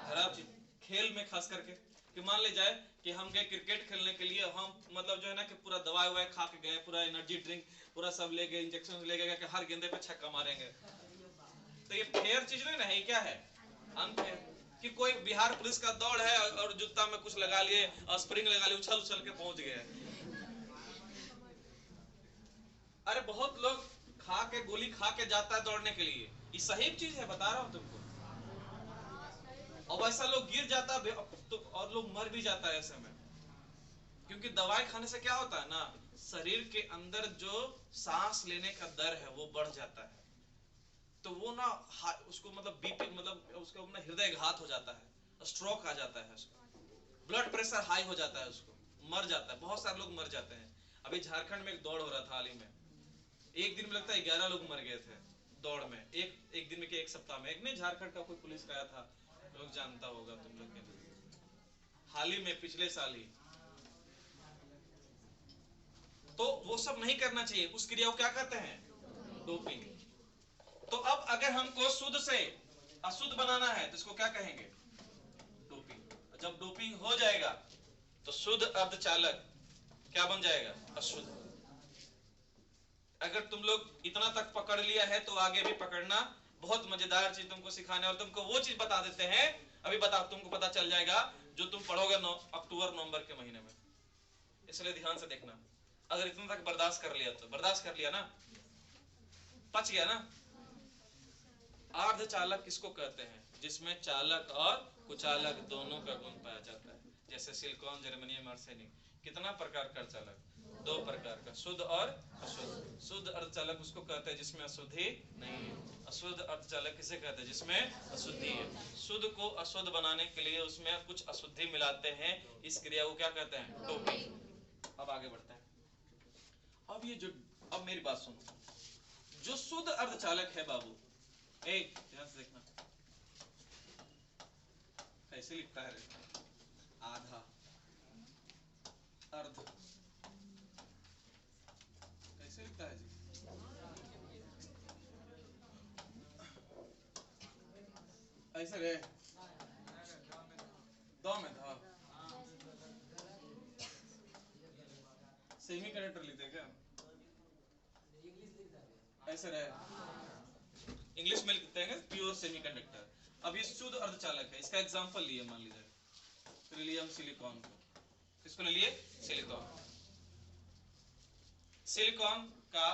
खराब चीज। खेल में खास करके, कि मान ले जाए कि हम गए क्रिकेट खेलने के लिए, हम मतलब जो है ना कि पूरा दवाई ववाई खा के गए, पूरा एनर्जी ड्रिंक पूरा सब ले गए, इंजेक्शन ले गए कि हर गेंदे पे छक्का मारेंगे, तो ये फेयर चीज नहीं ना है, क्या है, अनफेयर। कि कोई बिहार पुलिस का दौड़ है और जूता में कुछ लगा लिए और स्प्रिंग लगा लिए, उछल उछल के पहुंच गए। अरे बहुत लोग खा के, गोली खा के जाता है दौड़ने के लिए, ये सही चीज है, बता रहा हूं तुमको। और वैसा लोग गिर जाता है तो, और लोग मर भी जाता है ऐसे में, क्योंकि दवाई खाने से क्या होता है ना, शरीर के अंदर जो सांस लेने का दर है वो बढ़ जाता है, तो वो ना उसको मतलब बीपी, मतलब उसका ना हृदय घात हो जाता है, स्ट्रोक आ जाता है उसको, ब्लड प्रेशर हाई हो जाता है, उसको मर जाता है। बहुत सारे लोग मर जाते हैं। अभी झारखंड में एक दौड़ हो रहा था हाल ही में, एक दिन में लगता है 11 लोग मर गए थे दौड़ में, एक दिन में के एक सप्ताह में। एक नहीं, झारखंड का कोई पुलिस आया था, लोग जानता होगा तुम लोग के, हाल ही में, पिछले साल ही। तो वो सब नहीं करना चाहिए, उस क्रिया को क्या कहते हैं, डोपिंग। तो अब अगर हमको शुद्ध से अशुद्ध बनाना है तो इसको क्या कहेंगे, डोपिंग। जब डोपिंग हो जाएगा तो शुद्ध अर्धचालक क्या बन जाएगा, अशुद्ध। अगर तुम लोग इतना तक पकड़ लिया है तो आगे भी पकड़ना। बहुत मजेदार चीज तुमको सिखाने, और तुमको वो चीज बता देते हैं, अभी बता, तुमको पता चल जाएगा जो तुम पढ़ोगे अक्टूबर नवंबर के महीने में। इसलिए ध्यान से देखना। अगर इतना तक बर्दाश्त कर लिया तो बर्दाश्त कर लिया ना, पच गया ना। अर्धचालक किसको कहते हैं? जिसमें चालक और कुचालक दोनों का गुण पाया जाता है। जैसे सिलिकॉन, जर्मेनियम, आर्सेनिक। कितना प्रकार का चालक? दो प्रकार का, शुद्ध और अशुद्ध। शुद्ध अर्धचालक उसको कहते हैं जिसमें अशुद्धि नहीं है। अशुद्ध अर्धचालक किसे कहते हैं? जिसमें अशुद्धि है। शुद्ध को अशुद्ध बनाने के लिए उसमें कुछ अशुद्धि मिलाते हैं, इस क्रिया को क्या कहते हैं? डोपिंग। अब आगे बढ़ते हैं। अब ये जो, अब मेरी बात सुनो, जो शुद्ध अर्धचालक है बाबू, एक ध्यान से देखना कैसे लिखता है। आधा, अर्ध, कैसे लिखता है जी? ऐसे रे, दो में था। सेमी कंडक्टर लिखते क्या? ऐसे रहे, इंग्लिश में लिखते हैं प्योर सेमी कंडक्टर। अब ये शुद्ध अर्धचालक है, इसका एग्जांपल लिए, मान लीजिए तो ले लिया हम सिलिकॉन को। किसको ले लिए? सिलिकॉन। सिलिकॉन का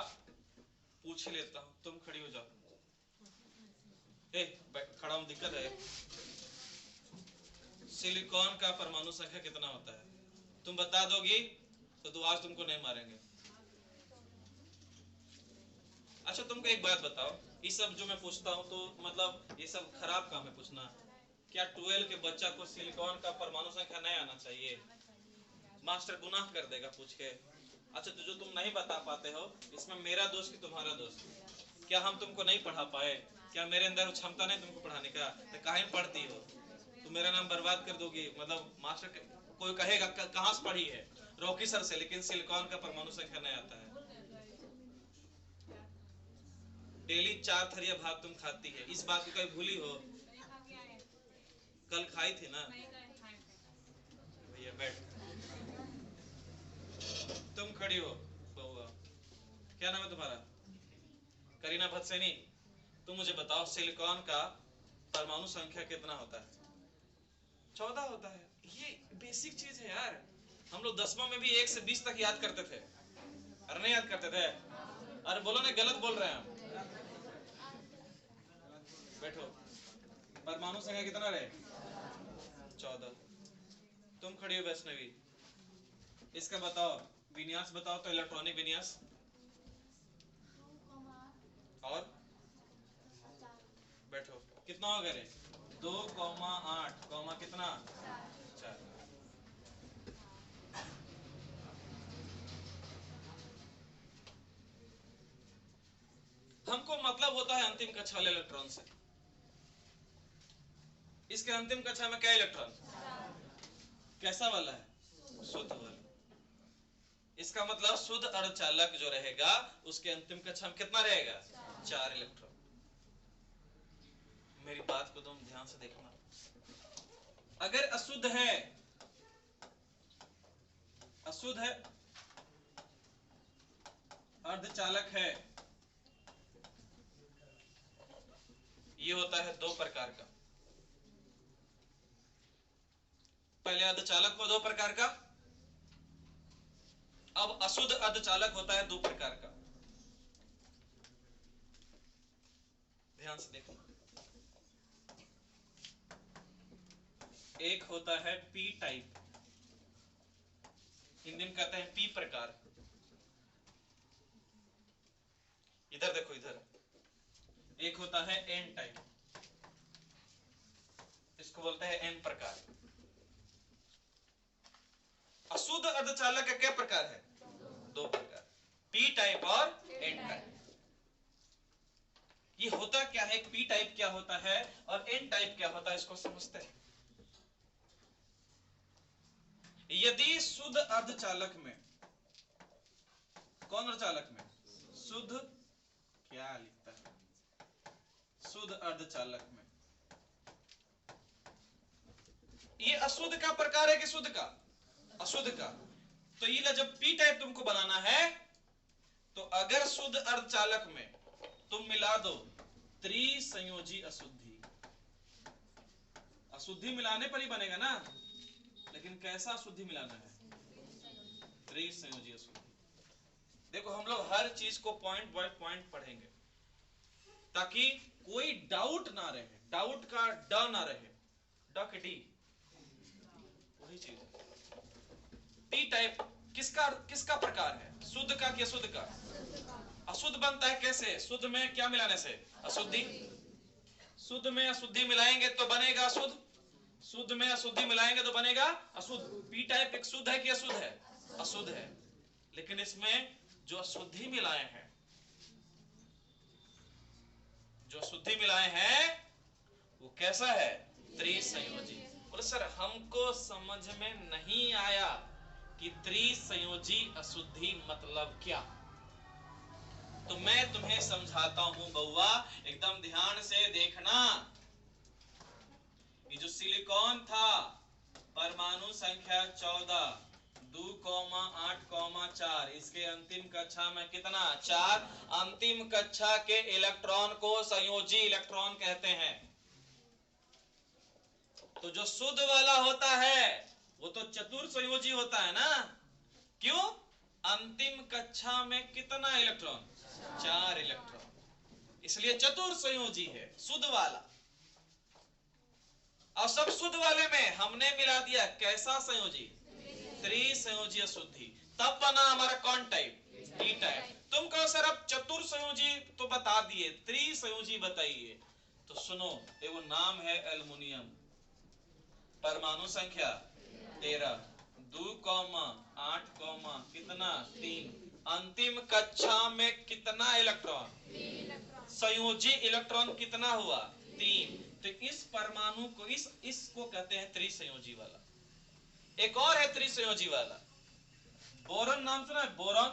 पूछ ही लेता हूं, तुम खड़ी हो जाओ। खड़ा हूं, दिक्कत है। सिलिकॉन का परमाणु संख्या कितना होता है? तुम बता दोगी तो आज तुमको नहीं मारेंगे। अच्छा तुमको एक बात बताओ, ये सब जो मैं पूछता हूँ तो मतलब ये सब खराब काम है पूछना। क्या 12 के बच्चा को सिलिकॉन का परमाणु संख्या नहीं आना चाहिए? मास्टर गुनाह कर देगा पूछ के। अच्छा तो जो तुम नहीं बता पाते हो, इसमें मेरा दोष कि तुम्हारा दोष? क्या हम तुमको नहीं पढ़ा पाए? क्या मेरे अंदर क्षमता नहीं तुमको पढ़ाने का? तो काहे पढ़ती हो? तुम मेरा नाम बर्बाद कर दोगी। मतलब मास्टर कोई कहेगा कहाँ से पढ़ी है? रॉकी सर से, लेकिन सिलिकॉन का परमाणु संख्या नहीं आता है। डेली 4 थरिया भात तुम खाती है, इस बात को कहीं भूली हो? कल खाई थी ना भैया? बैठ, तुम खड़ी हो बहुआ, क्या नाम है तुम्हारा? करीना भत्सेनी। तुम मुझे बताओ सिलिकॉन का परमाणु संख्या कितना होता है? 14 होता है। ये बेसिक चीज है यार, हम लोग 10वां में भी 1 से 20 तक याद करते थे। अरे नहीं याद करते थे? अरे बोलो ना, गलत बोल रहे हैं हम। बैठो। परमाणु संख्या कितना रहे? 14। तुम खड़ी हो वैष्णवी, इसका बताओ विन्यास बताओ तो, इलेक्ट्रॉनिक विन्यास। और बैठो, कितना हो गए? 2,8 कौमा कितना? 4। हमको मतलब होता है अंतिम कक्षा वाले इलेक्ट्रॉन से। इसके अंतिम कक्षा में क्या इलेक्ट्रॉन? कैसा वाला है? शुद्ध वाला। इसका मतलब शुद्ध अर्धचालक जो रहेगा उसके अंतिम कक्षा में कितना रहेगा? 4 इलेक्ट्रॉन। मेरी बात को तुम ध्यान से देखना। अगर अशुद्ध है, अशुद्ध है, अर्धचालक है, ये होता है 2 प्रकार का। पहले अर्धचालक को 2 प्रकार का, अब अशुद्ध अर्धचालक होता है 2 प्रकार का। ध्यान से देखो, एक होता है पी टाइप, हिंदी में कहते हैं पी प्रकार। इधर देखो, इधर एक होता है एन टाइप, इसको बोलते हैं एन प्रकार। अशुद्ध अर्धचालक का क्या प्रकार है? 2 प्रकार, पी टाइप और एन टाइप। ये होता क्या है? पी टाइप क्या होता है और एन टाइप क्या होता है, इसको समझते हैं। यदि शुद्ध अर्धचालक में, कौन अर्धचालक में? शुद्ध, क्या लिखता है? शुद्ध अर्धचालक में, ये अशुद्ध का प्रकार है कि शुद्ध का? अशुद्ध का। तो ये जब पी टाइप तुमको बनाना है, तो अगर शुद्ध अर्धचालक में तुम मिला दो त्रिसंयोजी अशुद्धि, अशुद्धि मिलाने पर ही बनेगा ना, लेकिन कैसा अशुद्धि मिलाना है? त्रिसंयोजी अशुद्धि। देखो हम लोग हर चीज को पॉइंट बाय पॉइंट पढ़ेंगे ताकि कोई डाउट ना रहे, डाउट का ड ना रहे, ड के डी वही चीज है। टी टाइप किसका किसका प्रकार है? शुद्ध का कि अशुद्ध का? अशुद्ध बनता है कैसे? शुद्ध में क्या मिलाने से? अशुद्धि। शुद्ध में अशुद्धि मिलाएंगे तो बनेगा अशुद्ध, शुद्ध में अशुद्धि मिलाएंगे तो बनेगा अशुद्ध। पी टाइप एक शुद्ध है कि अशुद्ध है? अशुद्ध है। लेकिन इसमें जो अशुद्धि मिलाए हैं, जो अशुद्धि मिलाए हैं वो कैसा है? त्रिसंयोजी। बोले सर हमको समझ में नहीं आया कि त्रिसंयोजी अशुद्धि मतलब क्या। तो मैं तुम्हें समझाता हूं बउआ, एकदम ध्यान से देखना। ये जो सिलिकॉन था परमाणु संख्या 14, 2,8,4, इसके अंतिम कक्षा में कितना? 4। अंतिम कक्षा के इलेक्ट्रॉन को संयोजी इलेक्ट्रॉन कहते हैं। तो जो शुद्ध वाला होता है वो तो चतुर्संयोजी होता है ना। क्यों? अंतिम कक्षा में कितना इलेक्ट्रॉन? 4 इलेक्ट्रॉन, इसलिए चतुर्संयोजी है शुद्ध वाला। और सब शुद्ध वाले में हमने मिला दिया कैसा संयोजी? त्रिसंयोजी अशुद्धि। तब बना हमारा कौन टाइप? T type. तुम कहो सर अब चतुर्संयोजी तो बता दिए, त्रिसंयोजी बताइए। तो सुनो, एगो नाम है एल्युमिनियम, परमाणु संख्या 13, 2,8, कितना? 3। अंतिम कक्षा में कितना इलेक्ट्रॉन? संयोजी इलेक्ट्रॉन कितना हुआ? 3। तो इस परमाणु को इसको कहते हैं त्रिसंयोजी वाला। एक और है त्रिसंयोजी वाला, बोरॉन। नाम सुना है? बोरॉन।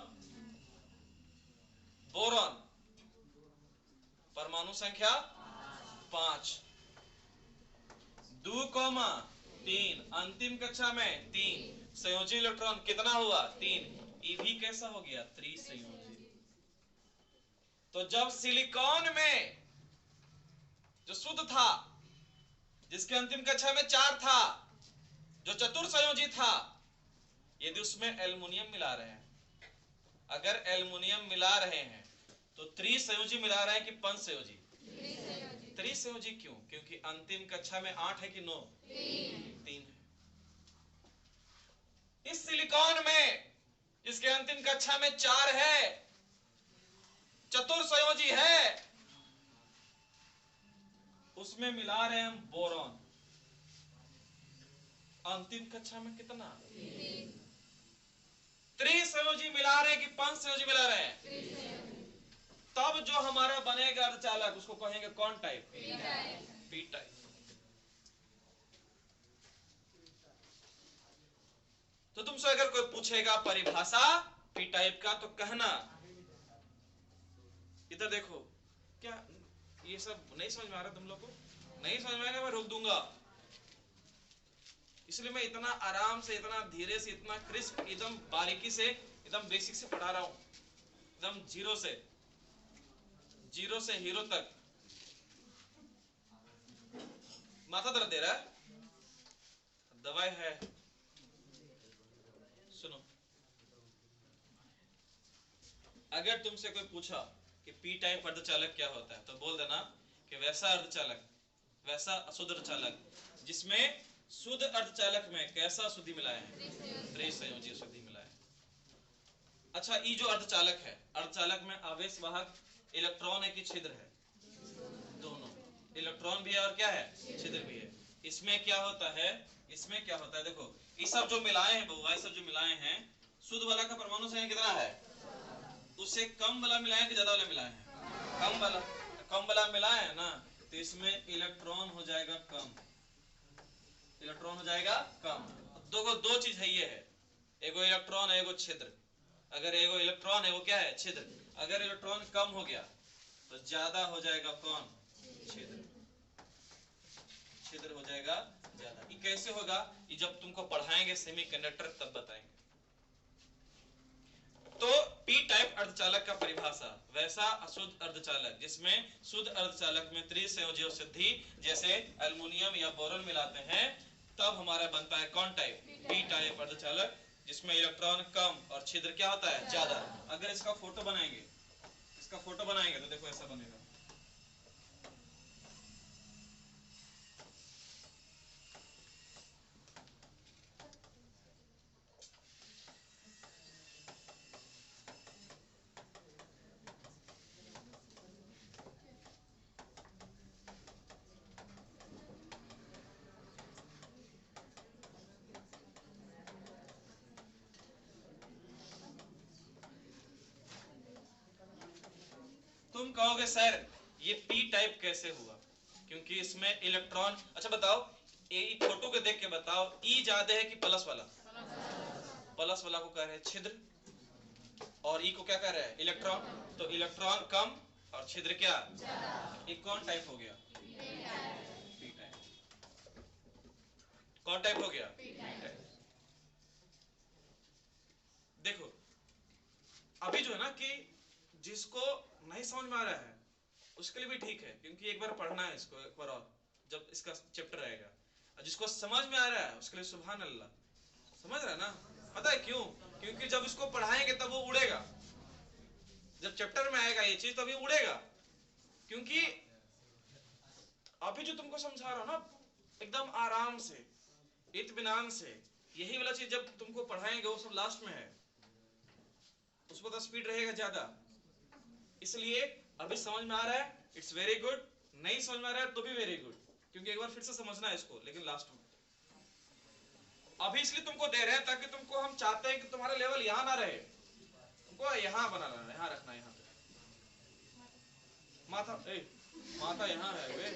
बोरॉन परमाणु संख्या 5, 2,3, अंतिम कक्षा में 3, संयोजी इलेक्ट्रॉन कितना हुआ? 3। ये भी कैसा हो गया? त्रिसंयोजी। तो जब सिलिकॉन में जो शुद्ध था, जिसके अंतिम कक्षा में 4 था, जो चतुर्संयोजी था, यदि उसमें एल्युमिनियम मिला रहे हैं, अगर एल्युमिनियम मिला रहे हैं तो त्रिसंयोजी मिला रहे हैं कि पंचसंयोजी? त्रिसंयोजी। क्यों? क्योंकि अंतिम कक्षा में 8 है कि 9? 3 है। इस सिलिकॉन में जिसके अंतिम कक्षा में 4 है, चतुर्संयोजी है, उसमें मिला रहे हैं हम बोरॉन। अंतिम कक्षा में कितना? त्रिसंयोजी मिला रहे हैं कि पंचसंयोजी मिला रहे हैं? तब जो हमारा बनेगा अर्धचालक उसको कहेंगे कौन टाइप? P type. तो तुमसे अगर कोई पूछेगा परिभाषा पी टाइप का तो कहना, इधर देखो। क्या ये सब नहीं समझ में आ रहा तुम लोग को? नहीं समझ में आएगा मैं रोक दूंगा। इसलिए मैं इतना आराम से, इतना धीरे से, इतना क्रिस्प, एकदम बारीकी से, एकदम बेसिक से पढ़ा रहा हूं, एकदम जीरो से हीरो तक। माथा दर्द दे रहा है? दवाई है। सुनो, अगर तुमसे कोई पूछा कि पी टाइप अर्धचालक क्या होता है तो बोल देना कि वैसा अर्धचालक, वैसा अशुद्ध अर्धचालक जिसमें शुद्ध अर्धचालक में कैसा अशुद्धि मिलाया है? त्रिसंयोजी अशुद्धि मिलाया है। अच्छा, ये जो अर्धचालक है, अर्धचालक में आवेश वाहक इलेक्ट्रॉन है कि छिद्र है? दोनों, इलेक्ट्रॉन भी है और क्या है? छिद्र भी है। इसमें क्या होता है? इसमें क्या होता है? देखो, ये सब जो मिलाए हैं बउआ, ये सब जो मिलाए हैं, शुद्ध वाला का परमाणु संख्या कितना है? उससे कम वाला मिलाए कि ज्यादा वाला मिलाए हैं? कम वाला। कम वाला मिलाए है ना, तो इसमें इलेक्ट्रॉन हो जाएगा कम, इलेक्ट्रॉन हो जाएगा कम। दो चीज है, ये है, एगो इलेक्ट्रॉन है, एगो छिद्र। अगर एगो इलेक्ट्रॉन है वो क्या है? छिद्र। अगर इलेक्ट्रॉन कम हो गया तो ज्यादा हो जाएगा कौन? छिद्र। छिद्र हो जाएगा ज्यादा। ये कैसे होगा? ये जब तुमको पढ़ाएंगे सेमीकंडक्टर तब बताएंगे। तो पी टाइप अर्धचालक का परिभाषा, वैसा अशुद्ध अर्धचालक जिसमें शुद्ध अर्धचालक में त्रिसंयोजी अशुद्धि जैसे एल्युमिनियम या बोरॉन मिलाते हैं, तब हमारा बनता है कौन टाइप? पी टाइप अर्धचालक। जिसमें इलेक्ट्रॉन कम और छिद्र क्या होता है ज्यादा। अगर इसका फोटो बनाएंगे, इसका फोटो बनाएंगे तो देखो ऐसा बनेगा। तुम कहोगे सर ये पी टाइप कैसे हुआ, क्योंकि इसमें इलेक्ट्रॉन। अच्छा बताओ, ए फोटो को देख के बताओ, ई ज्यादा है कि प्लस वाला? प्लस वाला को कह रहे हैं छिद्र, और ई को क्या कह रहे हैं इलेक्ट्रॉन। तो इलेक्ट्रॉन कम और छिद्र क्या, ये कौन टाइप हो गया? P type. कौन टाइप हो गया? P type. देखो अभी जो है ना कि जिसको नहीं समझ में आ रहा है उसके लिए भी ठीक है, क्योंकि एक बार पढ़ना है इसको एक बार और, जब इसका चैप्टर आएगा। और जिसको समझ में आ रहा है उसके लिए सुभान अल्लाह, समझ रहा है ना। पता है क्यों? क्योंकि जब इसको पढ़ाएंगे तब वो उड़ेगा, जब चैप्टर में आएगा ये चीज तभी उड़ेगा। क्योंकि अभी जो तुमको समझा रहा हूं ना एकदम आराम से इत्मीनान से, यही वाला चीज जब तुमको पढ़ाएंगे वो सब लास्ट में है, उसको तो स्पीड रहेगा ज्यादा। इसलिए अभी समझ में आ रहा है इट्स वेरी गुड, नहीं समझ में आ रहा है तो भी वेरी गुड, क्योंकि एक बार फिर से समझना है इसको, लेकिन लास्ट में। अभी इसलिए तुमको दे रहे हैं ताकि तुमको, हम चाहते हैं कि तुम्हारा लेवल यहाँ ना रहे, तुमको यहाँ बनाना है, यहाँ रखना है। यहाँ माथा माथा यहाँ है वे,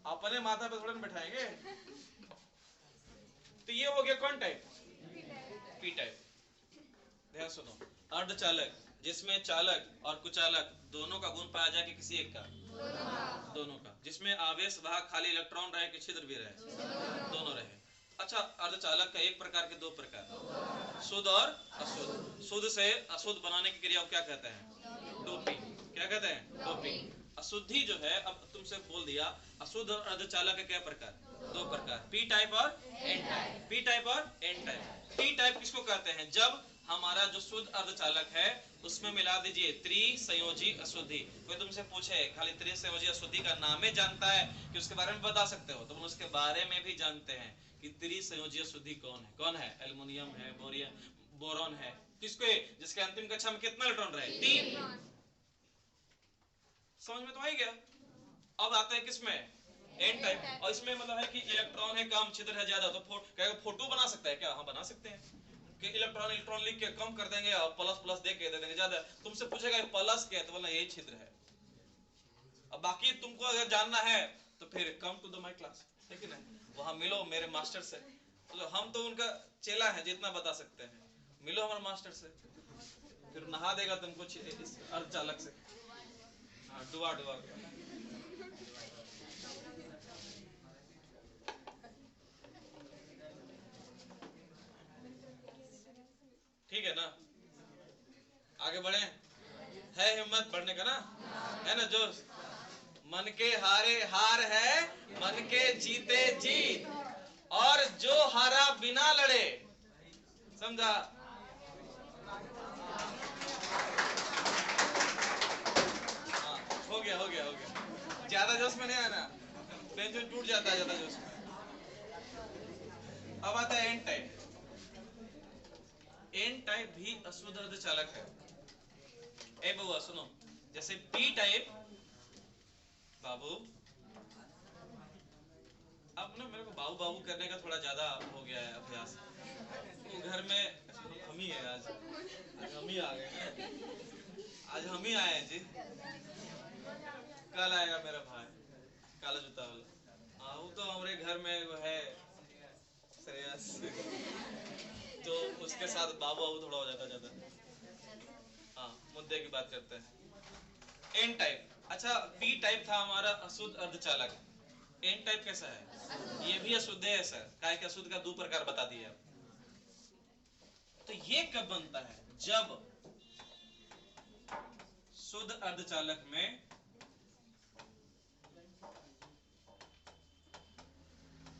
अपने माथा पे थोड़ा बैठाएंगे। तो ये हो गया कौन टाइप? P type. ध्यान सुनो, अर्धचालक जिसमें चालक और कुचालक दोनों का गुण पाया जाए कि किसी एक का? दोनों का। जिसमें आवेश भाग खाली इलेक्ट्रॉन रहे कि छिद्र भी रहे? दोनों रहे। अच्छा, अर्धचालक का एक प्रकार के दो प्रकार, शुद्ध और अशुद्ध। शुद्ध से अशुद्ध बनाने की क्रिया को क्या कहते हैं? डोपिंग। क्या कहते हैं? डोपिंग। अशुद्धि जो है, अब तुमसे बोल दिया अशुद्ध और अर्धचालक के क्या प्रकार? दो प्रकार, पी टाइप और एन टाइप। पी टाइप और एन टाइप। पी टाइप किसको कहते हैं? जब हमारा जो शुद्ध अर्धचालक है उसमें मिला दीजिए त्रिसंयोजी अशुद्धि। कोई तुमसे पूछे खाली त्रिसंयोजी अशुद्धि का नाम ही जानता है कि उसके बारे में बता सकते हो, तो उसके बारे में भी जानते हैं कि त्रिसंयोजी अशुद्धि कौन है। कौन है? एल्युमिनियम है, बोरॉन है। किसके? जिसके अंतिम कक्षा में कितना इलेक्ट्रॉन रहे? 3। समझ में तो आ ही गया। अब आते हैं किसमें? N type. और इसमें मतलब है कि इलेक्ट्रॉन है कम, छिद्र है ज्यादा। तो फोटो बना सकता है क्या? हाँ बना सकते हैं कि इलेक्ट्रॉन इलेक्ट्रॉन लिख के कम कर देंगे और प्लस प्लस दे के दे देंगे ज्यादा। तुमसे पूछेगा प्लस क्या है तो बोलना यही छिद्र है। अब बाकी तुमको अगर जानना है तो फिर come to the my class, ठीक है ना, वहां मिलो मेरे मास्टर से। तो हम तो उनका चेला है, जितना बता सकते हैं। मिलो हमारे मास्टर से, फिर नहा देगा तुमको इस अर्धचालक से। हाँ, डुआ डुआ के। ठीक है ना, आगे बढ़े। है हिम्मत बढ़ने का ना, है ना जोश। मन के हारे हार है, मन के जीते जीत, और जो हारा बिना लड़े। समझा? हाँ, हो गया हो गया हो गया। ज्यादा जोश में नहीं आना, बेंच में टूट जाता है ज्यादा जोश में। अब आता है एन टाइप। एन टाइप भी अशुद्ध अर्धचालक है। ए बउआ सुनो, जैसे पी टाइप, बाबू अब ना मेरे को बाबू बाबू करने का थोड़ा ज्यादा हो गया है अभ्यास। तो घर में हम ही है आज हम ही आ गए। आज हम ही आए हैं जी। कल आएगा मेरा भाई, काला जूता वाला। हाँ, वो तो हमारे घर में वो है श्रेयस, तो उसके साथ बाबू बाबू थोड़ा हो जाता ज्यादा। हाँ, मुद्दे की बात करते हैं। N type. अच्छा, पी टाइप था हमारा अशुद्ध अर्धचालक। एन टाइप कैसा है? ये भी अशुद्ध है सर, काय के अशुद्ध का दो प्रकार बता दिए। तो ये कब बनता है? जब शुद्ध अर्धचालक में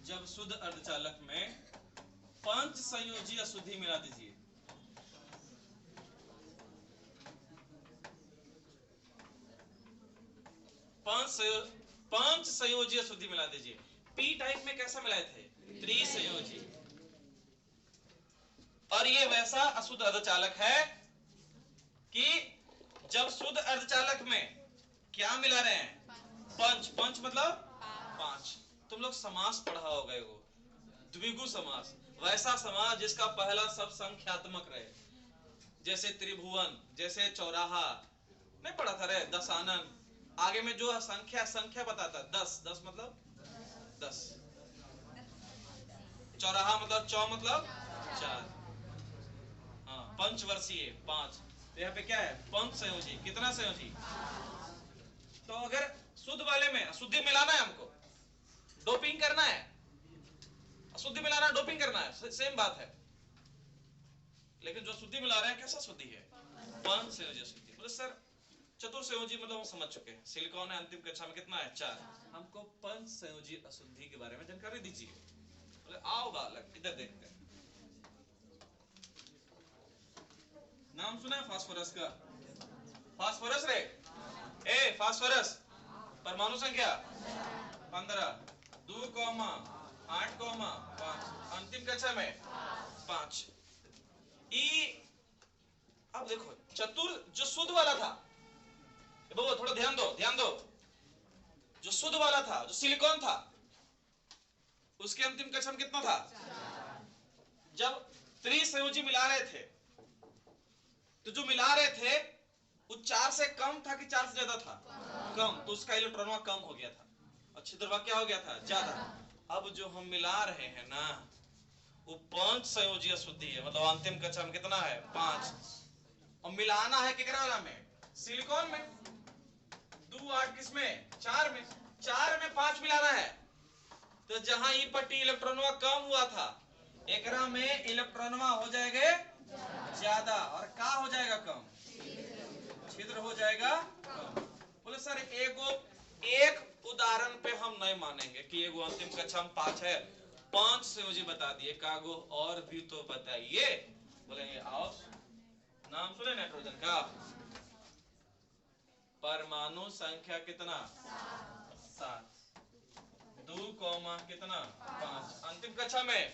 जब शुद्ध अर्धचालक में पंच संयोजी अशुद्धि मिला दीजिए। पंच संयोजी अशुद्धि मिला दीजिए। पी टाइप में कैसा मिलाए थे? त्रिसंयोजी। और ये वैसा अशुद्ध अर्धचालक है कि जब शुद्ध अर्धचालक में क्या मिला रहे हैं? पंच। पंच मतलब 5। तुम लोग समास पढ़ा होगा, एगो द्विगु समास, वैसा समास जिसका पहला सब संख्यात्मक रहे, जैसे त्रिभुवन, जैसे चौराहा, नहीं पढ़ा था रे? दशानन, आगे में जो संख्या बताता, 10 10 मतलब 10, चौराहा मतलब चौ मतलब 4, हाँ, पंचवर्षीय 5। तो यहाँ पे क्या है? पंच संयोजी। कितना संयोजी? तो अगर शुद्ध वाले में अशुद्धि मिलाना है, हमको डोपिंग करना है, अशुद्धि मिलाना है, डोपिंग करना है, सेम बात है। लेकिन जो शुद्धि मिला रहे हैं कैसा शुद्धि है? पंच संयोजी शुद्धि। बोले सर चतुर्संयोजी मतलब हम समझ चुके हैं, सिलिकॉन है, अंतिम कक्षा में कितना है? 4। हमको पंच संयोजी अशुद्धि के बारे में जानकारी दीजिए। बोले आओ बालक इधर देखते हैं। नाम सुना है फास्फोरस का? फास्फोरस रे, ए फास्फोरस, परमाणु संख्या 15, 2,8,5, अंतिम कक्षा में 5। अब देखो चतुर जो शुद्ध वाला था, बाबू थोड़ा ध्यान दो, ध्यान दो, जो शुद्ध वाला था, जो सिलिकॉन था, उसके अंतिम कक्षा में कितना था? जब त्रिसंयोजी मिला रहे थे, तो जो मिला रहे थे वो 4 से कम था कि 4 से ज्यादा था? कम। तो उसका इलेक्ट्रॉन कम हो गया था और छिद्रवा क्या हो गया था? ज्यादा। अब जो हम मिला रहे हैं ना, वो पंच संयोजी अशुद्धि है, मतलब अंतिम कक्षा में कितना है? 5। और मिलाना है कितना वाला में? सिलिकॉन में। 2 8 किसमें? 4 में। 4 में 5 मिलाना है। तो जहां ई पट्टी इलेक्ट्रॉनवा कम हुआ था, एकरा में इलेक्ट्रॉनवा हो जाएगा ज्यादा, और का हो जाएगा? कम। छिद्र हो जाएगा कम। बोले सर एक उदाहरण पे हम नहीं मानेंगे कि एगो अंतिम कक्षा में 5 है, 5 संयोजी बता दिए, कागो और भी तो बताइए। बोलेंगे आओ, नाम सुने नाइट्रोजन का? परमाणु संख्या कितना? 7। 2, कितना? 5, अंतिम कक्षा में।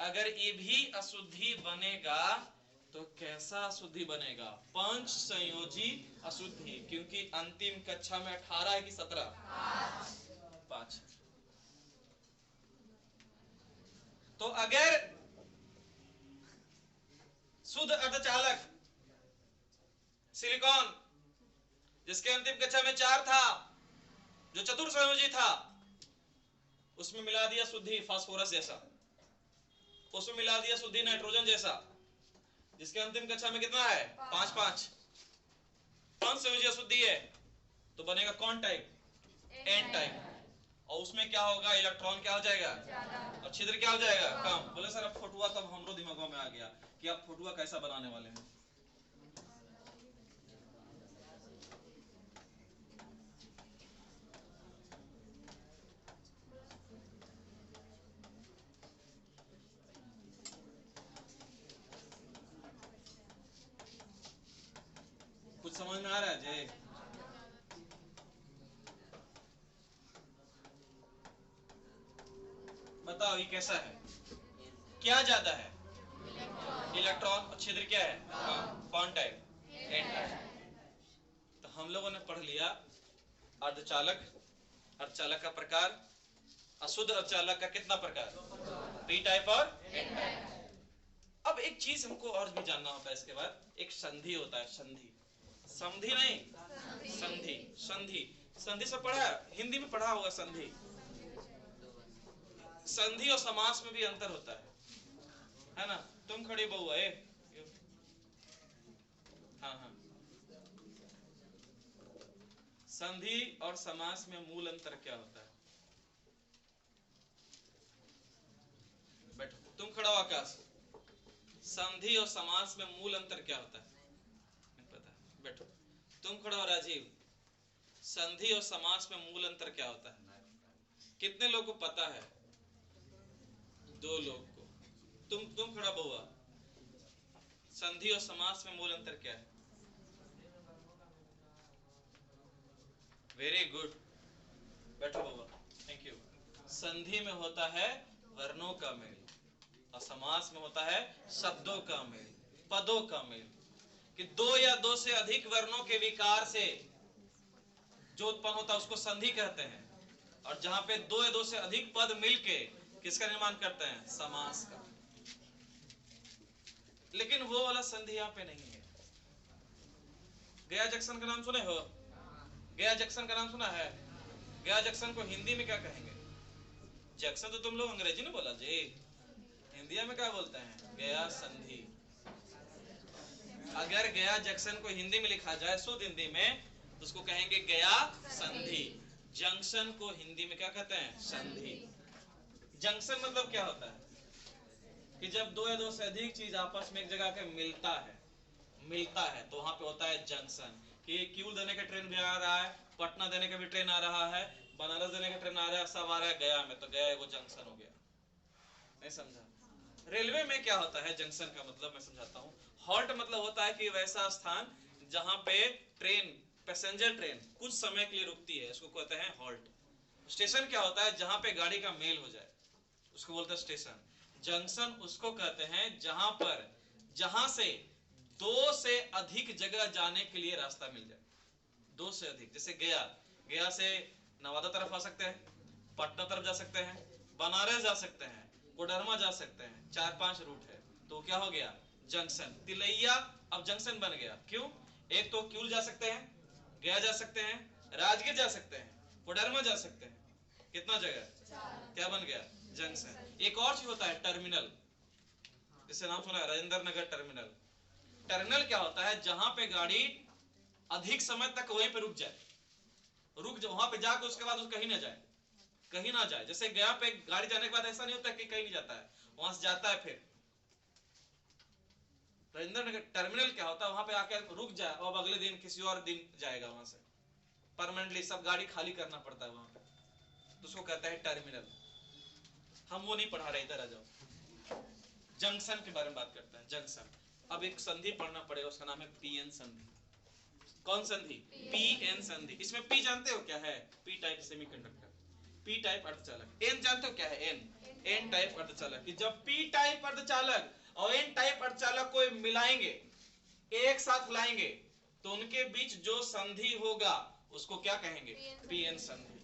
अगर ये भी अशुद्धि बनेगा तो कैसा अशुद्धि बनेगा? पंच संयोजी अशुद्धि, क्योंकि अंतिम कक्षा में 18 है कि 17? 5। तो अगर शुद्ध अर्धचालक सिलिकॉन जिसके अंतिम कक्षा में 4 था, जो चतुर्संयोजी था, उसमें मिला दिया शुद्धि फास्फोरस जैसा, उसमें मिला दिया शुद्धि नाइट्रोजन जैसा, जिसके अंतिम कक्षा में कितना है? 5 5। पंच संयोजी अशुद्धि है, तो बनेगा कौन टाइप? N type. और उसमें क्या होगा? इलेक्ट्रॉन क्या हो जाएगा? और छिद्र क्या हो जाएगा? कम। बोले सर अब फोटुआ तब हमरो दिमाग में आ गया कि आप फोटुआ कैसा बनाने वाले हैं। कुछ समझ में आ रहा है जय? बताओ ये कैसा है? क्या ज्यादा है? इलेक्ट्रॉन। और छिद्र क्या है? कौन टाइप? N type. तो हम लोगों ने पढ़ लिया अर्धचालक, अर्धचालक का प्रकार, अशुद्ध अर्धचालक का कितना प्रकार? पी टाइप और एन टाइप। अब एक चीज हमको और भी जानना होता है इसके बाद, एक संधि होता है। संधि, समधि नहीं, संधि। संधि, संधि से पढ़ा, हिंदी में पढ़ा होगा संधि। संधि और समास में भी अंतर होता है ना? तुम खड़ी बहुआ है। हाँ हाँ, संधि और समास में मूल अंतर क्या होता है? बैठो, तुम खड़ा हो आकाश। संधि और समास में मूल अंतर क्या होता है? नहीं पता? बैठो। तुम खड़ा हो राजीव। संधि और समास में मूल अंतर क्या होता है? कितने लोगों को पता है? 2 लोग को। तुम खड़ा बहुआ, संधि और समास में मूल अंतर क्या है? वेरी गुड, बैठो बहुआ, थैंक यू। संधि में होता है वर्णों का मेल और समास में होता है शब्दों का मेल, पदों का मेल। कि दो या दो से अधिक वर्णों के विकार से जो उत्पन्न होता है उसको संधि कहते हैं, और जहां पे दो या दो से अधिक पद मिलके किसका निर्माण करते हैं? समास का। लेकिन वो वाला संधि यहाँ पे नहीं है। गया जंक्शन का नाम सुने हो? गया जंक्शन का नाम सुना है? गया जंक्शन को हिंदी में क्या कहेंगे? जंक्शन तो तुम लोग अंग्रेजी में बोला जी, हिंदी में क्या बोलते हैं? गया संधि। अगर गया जंक्शन को हिंदी में लिखा जाए शुद्ध हिंदी में तो उसको कहेंगे गया संधि। जंक्शन को हिंदी में क्या कहते हैं? संधि। जंक्शन मतलब क्या होता है? कि जब दो या दो से अधिक चीज आपस में एक जगह के मिलता है तो वहां पे होता है जंक्शन। कि क्यूल देने का ट्रेन भी आ रहा है, पटना देने का भी ट्रेन आ रहा है, बनारस देने का ट्रेन आ रहा है, सब आ रहा है गया में, तो गया वो जंक्शन हो गया। नहीं समझा? रेलवे में क्या होता है जंक्शन का मतलब मैं समझाता हूँ। हॉल्ट मतलब होता है कि वैसा स्थान जहां पे ट्रेन, पैसेंजर ट्रेन कुछ समय के लिए रुकती है, उसको कहते हैं हॉल्ट। स्टेशन क्या होता है? जहां पे गाड़ी का मेल हो जाए उसको बोलते हैं स्टेशन। जंक्शन उसको कहते हैं जहां से दो से अधिक जगह जाने के लिए रास्ता मिल जाए। दो से अधिक, जैसे गया से नवादा तरफ आ सकते हैं, पटना तरफ जा सकते हैं, बनारस जा सकते हैं, कोडरमा जा सकते हैं, 4-5 रूट है, तो क्या हो गया? जंक्शन। तिलैया अब जंक्शन बन गया। क्यों? एक तो क्यूल जा सकते हैं, गया जा सकते हैं, राजगीर जा सकते हैं, कोडरमा जा सकते हैं, कितना जगह? क्या बन गया? जंक्शन। एक और चीज होता है टर्मिनल, जिससे नाम सुना है राजेंद्र नगर टर्मिनल। टर्मिनल क्या होता है? जहां पे गाड़ी अधिक समय तक वहीं पे रुक जाए, वहां पे जाकर उसके बाद कहीं ना जाए, कहीं ना जाए। जैसे गया पे गाड़ी जाने के बाद ऐसा नहीं होता कि कहीं नहीं जाता है, वहां से जाता है फिर। राजेंद्र नगर टर्मिनल क्या होता है? वहां पे आके रुक जाए और अगले दिन किसी और दिन जाएगा वहां से, परमानेंटली सब गाड़ी खाली करना पड़ता है वहां पे, तो उसको कहता है टर्मिनल। हम वो नहीं पढ़ा रहे, इधर आ जाओ। जंक्शन के बारे में बात करते हैं। जंक्शन, अब एक संधि पढ़ना पड़ेगा, उसका नाम है पीएन संधि। कौन संधि? पीएन संधि। इसमें पी जानते हो क्या है? P type semiconductor, P type अर्धचालक। एन जानते हो क्या है? एन टाइप अर्धचालक। कि जब पी टाइप अर्धचालक और एन टाइप अर्धचालक को मिलाएंगे, एक साथ लाएंगे, तो उनके बीच जो संधि होगा उसको क्या कहेंगे? पीएन संधि।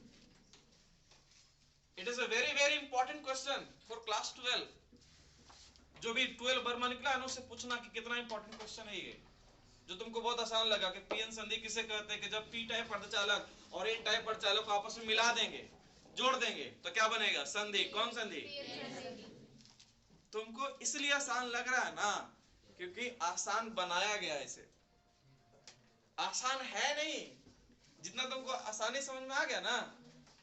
It is a very very important question for class 12। जो भी 12 बर्मा निकला है ना, उससे पूछना कि कितना इंपॉर्टेंट क्वेश्चन है ये, जो तुमको बहुत आसान लगा। कि पीएन संधि किसे कहते हैं? कि जब पी टाइप अर्धचालक और एन टाइप अर्धचालक को आपस में मिला देंगे, जोड़ देंगे, तो क्या बनेगा? संधि। कौन संधि? तुमको इसलिए आसान लग रहा है ना क्योंकि आसान बनाया गया है इसे। आसान है नहीं, जितना तुमको आसानी समझ में आ गया ना,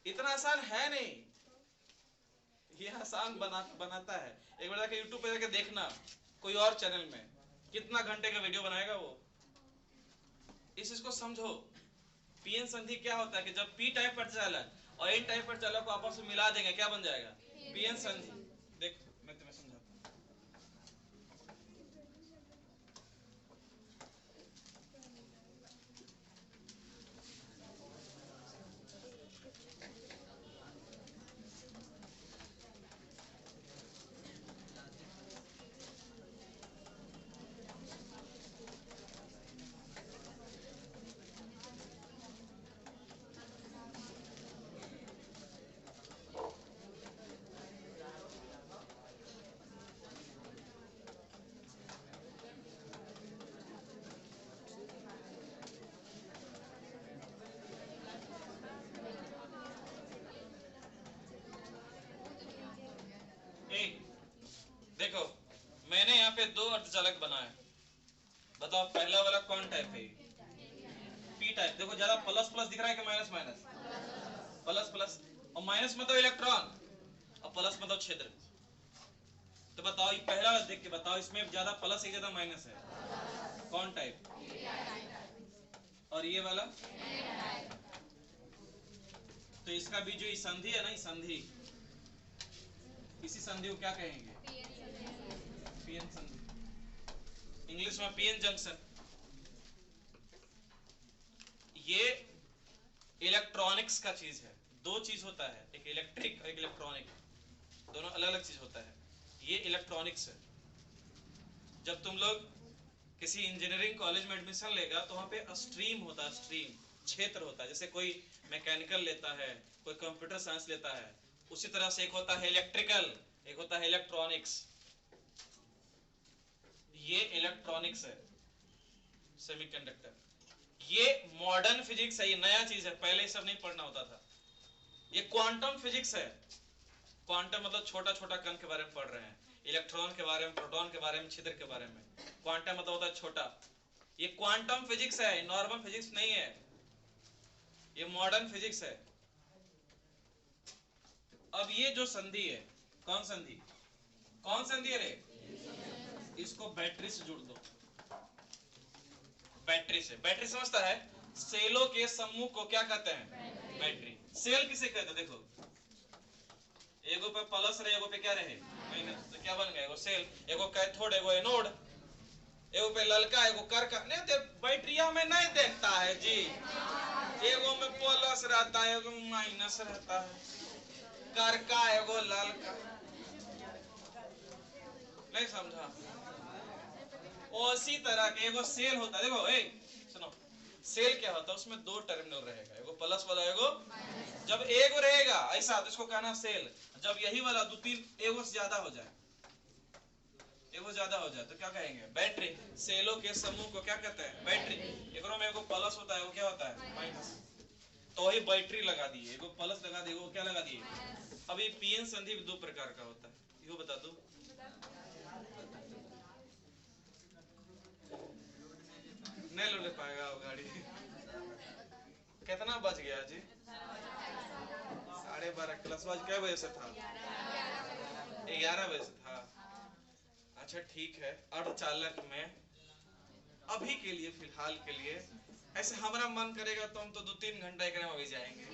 इतना आसान है नहीं। ये आसान बनाता है। एक बार जाके यूट्यूब पे जाके देखना, कोई और चैनल में कितना घंटे का वीडियो बनाएगा वो। इसको समझो। पीएन संधि क्या होता है? कि जब पी टाइप अर्धचालक और एन टाइप अर्धचालक को आपस में मिला देंगे, क्या बन जाएगा? पीएन संधि। देख मैं तुम्हें समझाता हूं। देखो मैंने यहाँ पे दो अर्धचालक बनाए, बताओ पहला वाला कौन टाइप है? P type. देखो ज्यादा प्लस प्लस दिख रहा है कि माइनस माइनस? Plus plus. और माइनस मतलब इलेक्ट्रॉन और प्लस मतलब क्षेत्र। तो बताओ ये पहला देख के बताओ, इसमें ज्यादा प्लस है ज्यादा माइनस है? कौन टाइप? और ये वाला? तो इसका भी जो संधि है ना, संधि, इसी संधि को क्या कहेंगे? पीएन संधि, इंग्लिश में पीएन जंक्शन। ये इलेक्ट्रॉनिक्स का चीज है। दो चीज होता है, एक इलेक्ट्रिक और एक इलेक्ट्रॉनिक, दोनों अलग अलग चीज होता है। ये इलेक्ट्रॉनिक्स है। जब तुम लोग किसी इंजीनियरिंग कॉलेज में एडमिशन लेगा तो वहां पे स्ट्रीम होता है, स्ट्रीम क्षेत्र होता है। जैसे कोई मैकेनिकल लेता है, कोई कंप्यूटर साइंस लेता है, उसी तरह से एक होता है इलेक्ट्रिकल, एक होता है इलेक्ट्रॉनिक्स। ये इलेक्ट्रॉनिक्स है, सेमीकंडक्टर। ये मॉडर्न फिजिक्स है, ये नया चीज है, पहले ये सब नहीं पढ़ना होता था। ये क्वांटम फिजिक्स है। क्वांटम मतलब छोटा छोटा कण के बारे में पढ़ रहे हैं, इलेक्ट्रॉन के बारे में, प्रोटॉन के बारे में, छिद्र के बारे में। क्वांटम मतलब होता है छोटा। ये क्वांटम फिजिक्स है, नॉर्मल फिजिक्स नहीं है, ये मॉडर्न फिजिक्स है। अब ये जो संधि है, कौन संधि, कौन संधि है रे? इसको बैटरी से जोड़ दो। बैटरी से, बैटरी समझता है? सेलों के समूह को क्या कहते हैं? बैटरी। सेल किसे कहते हैं? देखो, एगो पे प्लस रहे, एगो पे क्या रहे? माइनस, तो क्या बन गया? एगो सेल, एगो कैथोड, एगो एनोड, एगो पे ललका, एगो करका। नहीं तो बैटरिया में नहीं देखता है जी, एगो में प्लस रहता है, एगो में माइनस रहता है, करका एगो ललका। नहीं समझा? उसी तरह के एगो सेल होता है। देखो, सुनो, सेल क्या होता है? उसमें दो टर्मिनल रहेगा, एगो प्लस वाला, एगो। जब एगो रहेगा ऐसा तो इसको कहना सेल। जब यही वाला दो तीन एगो से ज्यादा हो जाए, एगो ज्यादा हो जाए तो क्या कहेंगे? बैटरी। सेलों के समूह को क्या कहते हैं? बैटरी। एकरो में एगो प्लस होता है, एगो क्या होता है? माइनस। तो वही बैटरी लगा दिए, एगो प्लस लगा दिए, एगो क्या लगा दिए? अब ये पीएन संधि दो प्रकार का होता है, यो बता दो। नहीं ले पाएगा वो गाड़ी। कितना बज गया जी? 12:30। क्लास आज कै बजे से था? 11 बजे से था। अच्छा ठीक है। अर्धचालक में अभी के लिए, फिलहाल के लिए, ऐसे हमारा मन करेगा तो हम तो 2-3 घंटा एक में भी जाएंगे।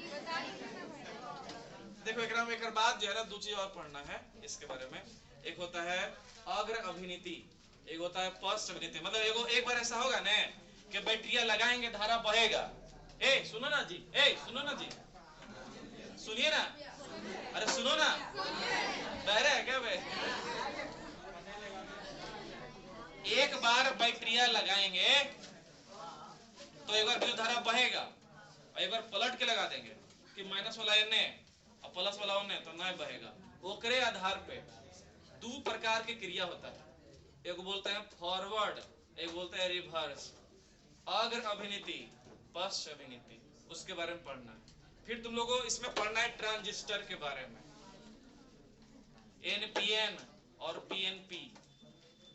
देखो, एक में एक बात जो है ना, दो चीज और पढ़ना है इसके बारे में। एक होता है अग्र अभिनीति, एक होता है पश्च अभिनीति। मतलब एगो एक बार ऐसा होगा ना कि बैटरिया लगाएंगे, धारा बहेगा। सुनो ना जी, सुनो ना जी, सुनिए ना, अरे सुनो ना, बहरे है क्या भाई? एक बार बैटरिया लगाएंगे तो एक बार विद्युत धारा बहेगा, और एक बार पलट के लगा देंगे कि माइनस वाला एने और प्लस वाला ओने, तो नहीं बहेगा। ओकरे आधार पे दो प्रकार की क्रिया होता है, एक बोलते हैं फॉरवर्ड, एक बोलते हैं रिवर्स। अग्र अभिनीति, पश्च अभिनीति, उसके बारे में पढ़ना है। फिर तुम लोगों को इसमें पढ़ना है ट्रांजिस्टर के बारे में, एनपीएन और पीएनपी।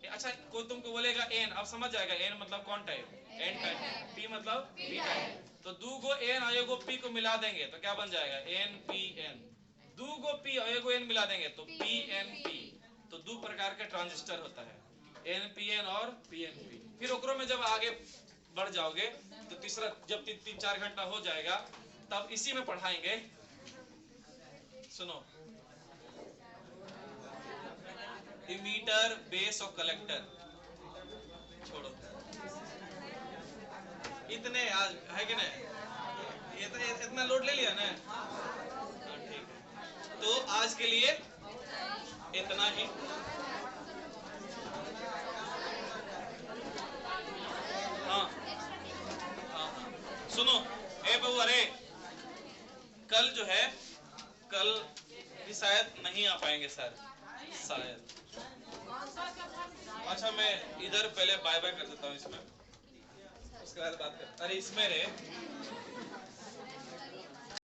अच्छा, कोई तुमको बोलेगा एन, अब समझ जाएगा एन मतलब कौन टाइप, एन टाइप, पी मतलब पी टाइप। तो दो गो एन और एगो पी को मिला देंगे तो क्या बन जाएगा? N P N. दो गो पी और एगो एन मिला देंगे तो पी एन पी। तो दो प्रकार के ट्रांजिस्टर होता है, एनपीएन और पीएनपी। फिर ओकरों में जब आगे बढ़ जाओगे तो तीसरा, जब 3-4 घंटा हो जाएगा तब इसी में पढ़ाएंगे। सुनो, इमीटर, बेस और कलेक्टर छोड़ो, इतने आज है कि नहीं? ये तो इतना लोड ले लिया ना? ठीक है, तो आज के लिए इतना ही। हाँ हाँ, सुनो, बबू, अरे कल जो है, कल भी शायद नहीं आ पाएंगे सर, शायद। अच्छा, मैं इधर पहले बाय बाय कर देता हूँ इसमें, उसके बाद बात कर। अरे इसमें रे